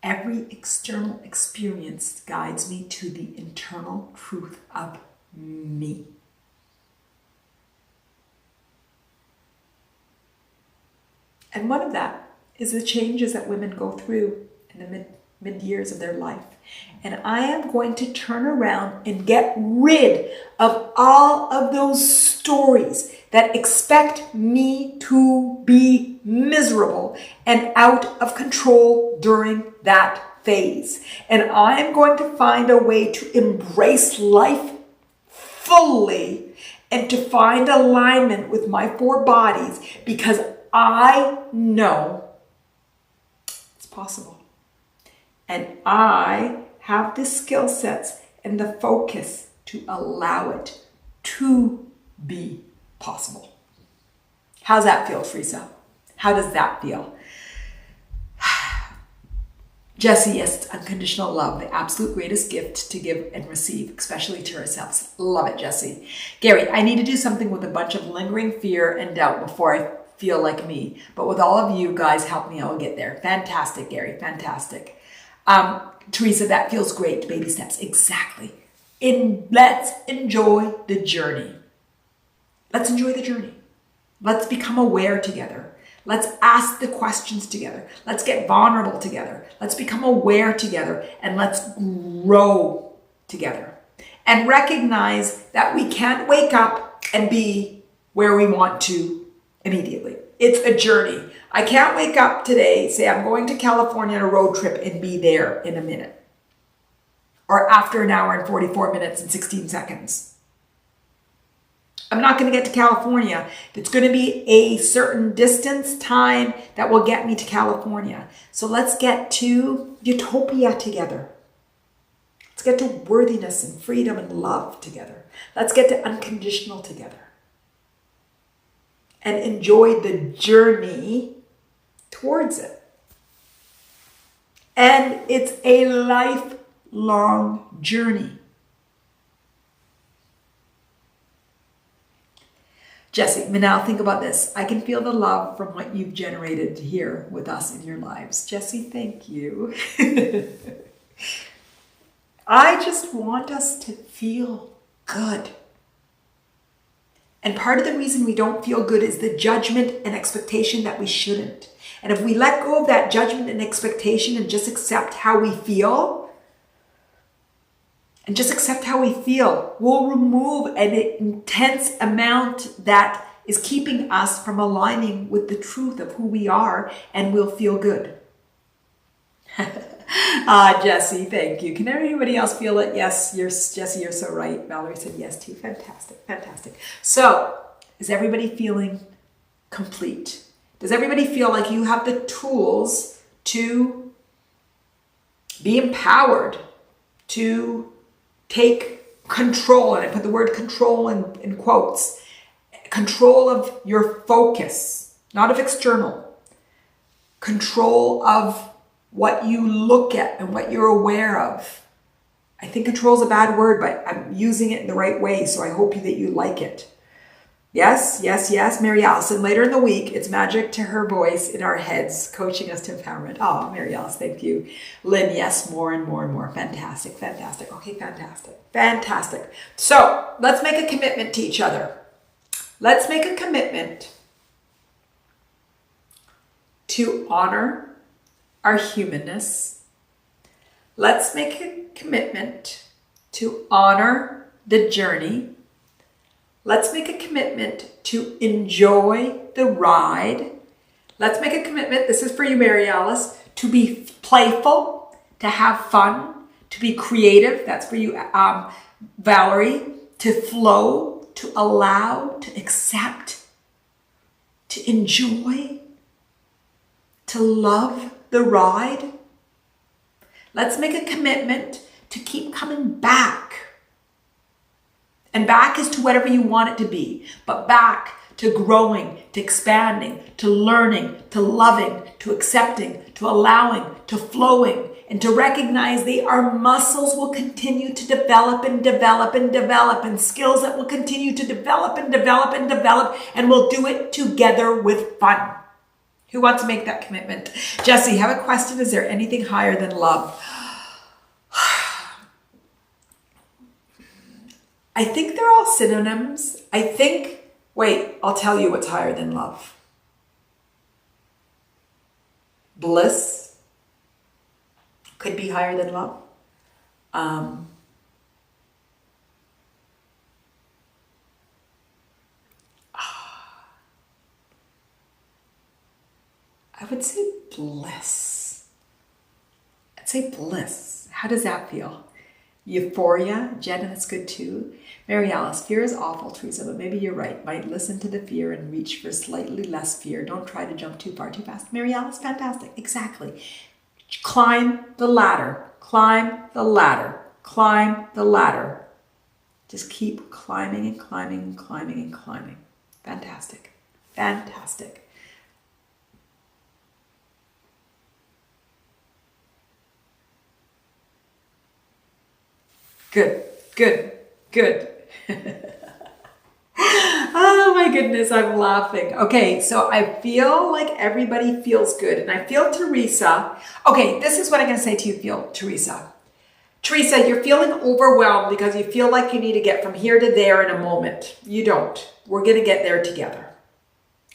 Every external experience guides me to the internal truth of me. And one of that is the changes that women go through in the mid years of their life. And I am going to turn around and get rid of all of those stories that expect me to be miserable and out of control during that phase. And I am going to find a way to embrace life fully and to find alignment with my four bodies, because I know it's possible. And I have the skill sets and the focus to allow it to be possible. How's that feel, Teresa? How does that feel? Jessie, yes, unconditional love, the absolute greatest gift to give and receive, especially to ourselves. Love it, Jessie. Gary, I need to do something with a bunch of lingering fear and doubt before I feel like me. But with all of you guys, help me, I will get there. Fantastic, Gary, fantastic. Teresa, that feels great, baby steps. Exactly. Let's enjoy the journey. Let's enjoy the journey. Let's become aware together. Let's ask the questions together. Let's get vulnerable together. Let's become aware together, and let's grow together. And recognize that we can't wake up and be where we want to immediately. It's a journey. I can't wake up today, say I'm going to California on a road trip, and be there in a minute. Or after an hour and 44 minutes and 16 seconds. I'm not going to get to California. It's going to be a certain distance, time that will get me to California. So let's get to utopia together. Let's get to worthiness and freedom and love together. Let's get to unconditional together. And enjoy the journey towards it. And it's a lifelong journey. Jesse, Manal, think about this. I can feel the love from what you've generated here with us in your lives. Jesse, thank you. I just want us to feel good. And part of the reason we don't feel good is the judgment and expectation that we shouldn't. And if we let go of that judgment and expectation and just accept how we feel, we'll remove an intense amount that is keeping us from aligning with the truth of who we are, and we'll feel good. Jesse, thank you. Can anybody else feel it? Yes, Jesse, you're so right. Valerie said yes too. Fantastic, fantastic. So, is everybody feeling complete? Does everybody feel like you have the tools to be empowered, to take control? And I put the word control in quotes. Control of your focus, not of external. Control of what you look at and what you're aware of. I think control is a bad word, but I'm using it in the right way, so I hope that you like it. Yes, yes, yes, Mary Alice. And later in the week, it's magic to her voice in our heads, coaching us to empowerment. Oh, Mary Alice, thank you. Lynn, yes, more and more and more. Fantastic, fantastic. Okay, fantastic, fantastic. So let's make a commitment to each other. Let's make a commitment to honor our humanness. Let's make a commitment to honor the journey. Let's make a commitment to enjoy the ride. Let's make a commitment, this is for you, Mary Alice, to be playful, to have fun, to be creative. That's for you, Valerie. To flow, to allow, to accept, to enjoy, to love the ride. Let's make a commitment to keep coming back. And back is to whatever you want it to be, but back to growing, to expanding, to learning, to loving, to accepting, to allowing, to flowing, and to recognize our muscles will continue to develop and develop and develop, and skills that will continue to develop and develop and develop, and we'll do it together with fun. Who wants to make that commitment? Jesse, I have a question. Is there anything higher than love? I think they're all synonyms. Wait, I'll tell you what's higher than love. Bliss could be higher than love. I would say bliss. I'd say bliss. How does that feel? Euphoria, Jen, that's good too. Mary Alice, fear is awful, Teresa, but maybe you're right. Might listen to the fear and reach for slightly less fear. Don't try to jump too far too fast. Mary Alice, fantastic. Exactly. Climb the ladder. Climb the ladder. Climb the ladder. Just keep climbing and climbing and climbing and climbing. Fantastic. Fantastic. Good, good, good. Oh my goodness, I'm laughing. Okay, so I feel like everybody feels good. And I feel Teresa. Okay, this is what I'm going to say to you, Teresa. Teresa, you're feeling overwhelmed because you feel like you need to get from here to there in a moment. You don't. We're going to get there together.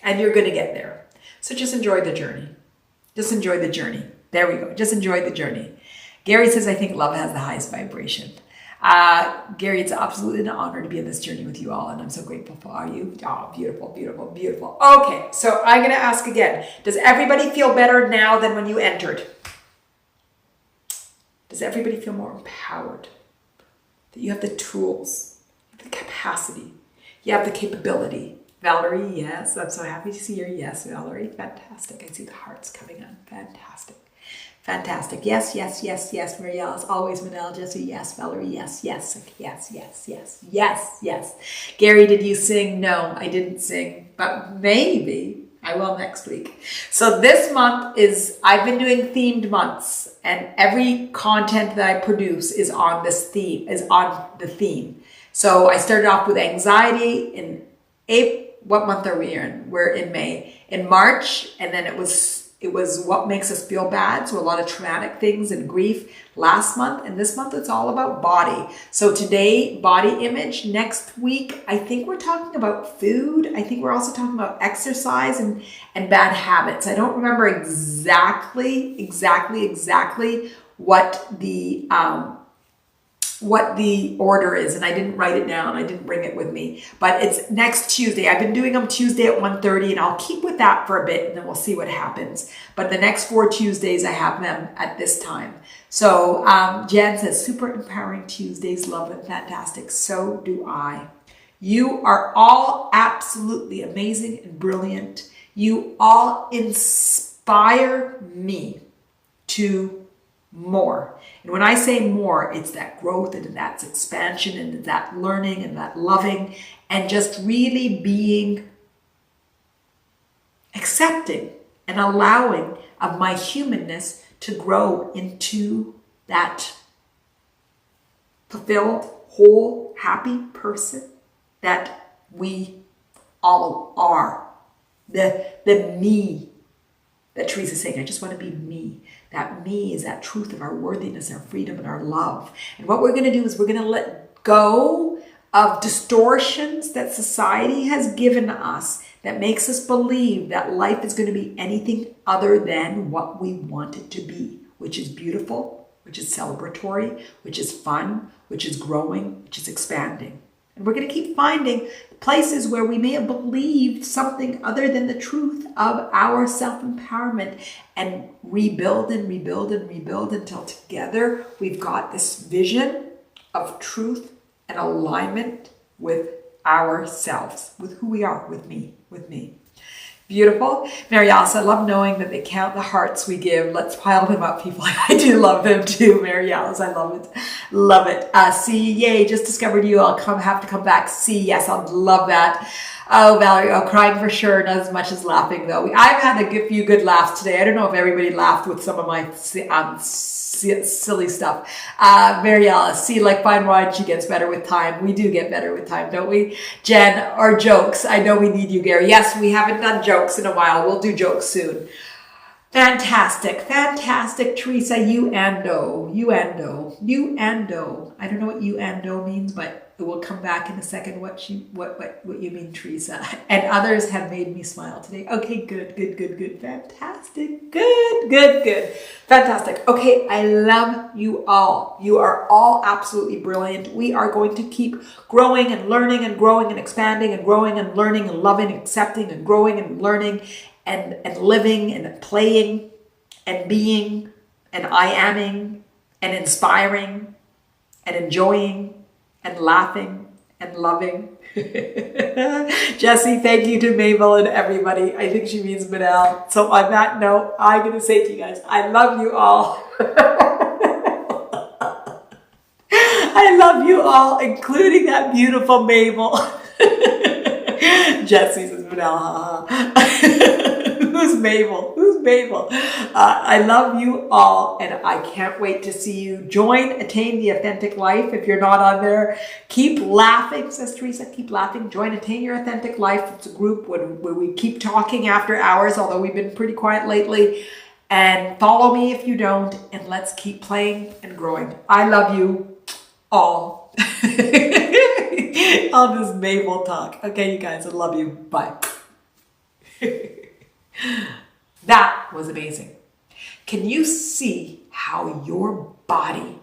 And you're going to get there. So just enjoy the journey. Just enjoy the journey. There we go. Just enjoy the journey. Gary says, I think love has the highest vibration. Gary, it's absolutely an honor to be on this journey with you all, and I'm so grateful for you. Oh, beautiful, beautiful, beautiful. Okay, so I'm going to ask again. Does everybody feel better now than when you entered? Does everybody feel more empowered? That you have the tools, the capacity, you have the capability. Valerie, yes. I'm so happy to see your yes, Valerie. Fantastic. I see the hearts coming on. Fantastic. Fantastic. Yes, yes, yes, yes, Marielle. As always, Manal, Jesse, yes, Valerie, yes, yes, yes, yes, yes, yes, yes. Gary, did you sing? No, I didn't sing, but maybe I will next week. So this month I've been doing themed months, and every content that I produce is on this theme, is on the theme. So I started off with anxiety in April. What month are we in? We're in May. In March, and then it was what makes us feel bad. So a lot of traumatic things and grief last month. And this month, it's all about body. So today, body image. Next week, I think we're talking about food. I think we're also talking about exercise and bad habits. I don't remember exactly what the order is, and I didn't write it down. I didn't bring it with me, but it's next Tuesday. I've been doing them Tuesday at 1:30, and I'll keep with that for a bit, and then we'll see what happens. But the next 4 Tuesdays, I have them at this time. So Jen says, super empowering Tuesdays. Love it. Fantastic. So do I. You are all absolutely amazing and brilliant. You all inspire me to more. And when I say more, it's that growth and that's expansion and that learning and that loving and just really being accepting and allowing of my humanness to grow into that fulfilled, whole, happy person that we all are. The me that Teresa's saying, I just want to be me. That me is that truth of our worthiness, our freedom, and our love. And what we're going to do is we're going to let go of distortions that society has given us that makes us believe that life is going to be anything other than what we want it to be, which is beautiful, which is celebratory, which is fun, which is growing, which is expanding. And we're going to keep finding places where we may have believed something other than the truth of our self-empowerment and rebuild and rebuild and rebuild until together we've got this vision of truth and alignment with ourselves, with who we are, with me. Beautiful. Marias, I love knowing that they count the hearts we give. Let's pile them up, people. I do love them too, Marias. I love it. Love it. See, yay, just discovered you. I'll have to come back. See, yes, I'd love that. Oh, Valerie, crying for sure, not as much as laughing though. I've had a few good laughs today. I don't know if everybody laughed with some of my silly stuff. Mariella, see, like fine wine, she gets better with time. We do get better with time, don't we? Jen, our jokes. I know we need you, Gary. Yes, we haven't done jokes in a while. We'll do jokes soon. Fantastic, fantastic, Teresa. You ando. I don't know what you ando means, but it will come back in a second what you mean, Teresa. And others have made me smile today. Okay, good. Fantastic. Good. Fantastic. Okay, I love you all. You are all absolutely brilliant. We are going to keep growing and learning and growing and expanding and growing and learning and loving and accepting and growing and learning and living and playing and being and I-aming and inspiring and enjoying and laughing and loving. Jesse, thank you to Mabel and everybody. I think she means Manal. So on that note, I'm going to say to you guys, I love you all. I love you all, including that beautiful Mabel. Jesse says Manal. Who's Mabel? I love you all, and I can't wait to see you. Join Attain the Authentic Life. If you're not on there, keep laughing, says Teresa. Keep laughing. Join Attain Your Authentic Life. It's a group where we keep talking after hours, although we've been pretty quiet lately. And follow me if you don't, and let's keep playing and growing. I love you all. All this Mabel talk. Okay, you guys, I love you. Bye. That was amazing. Can you see how your body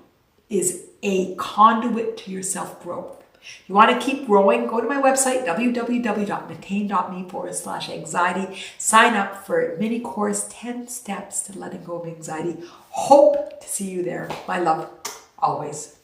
is a conduit to your self-growth? You want to keep growing? Go to my website, www.mattain.me/anxiety. Sign up for a mini course, 10 steps to letting go of anxiety. Hope to see you there. My love, always.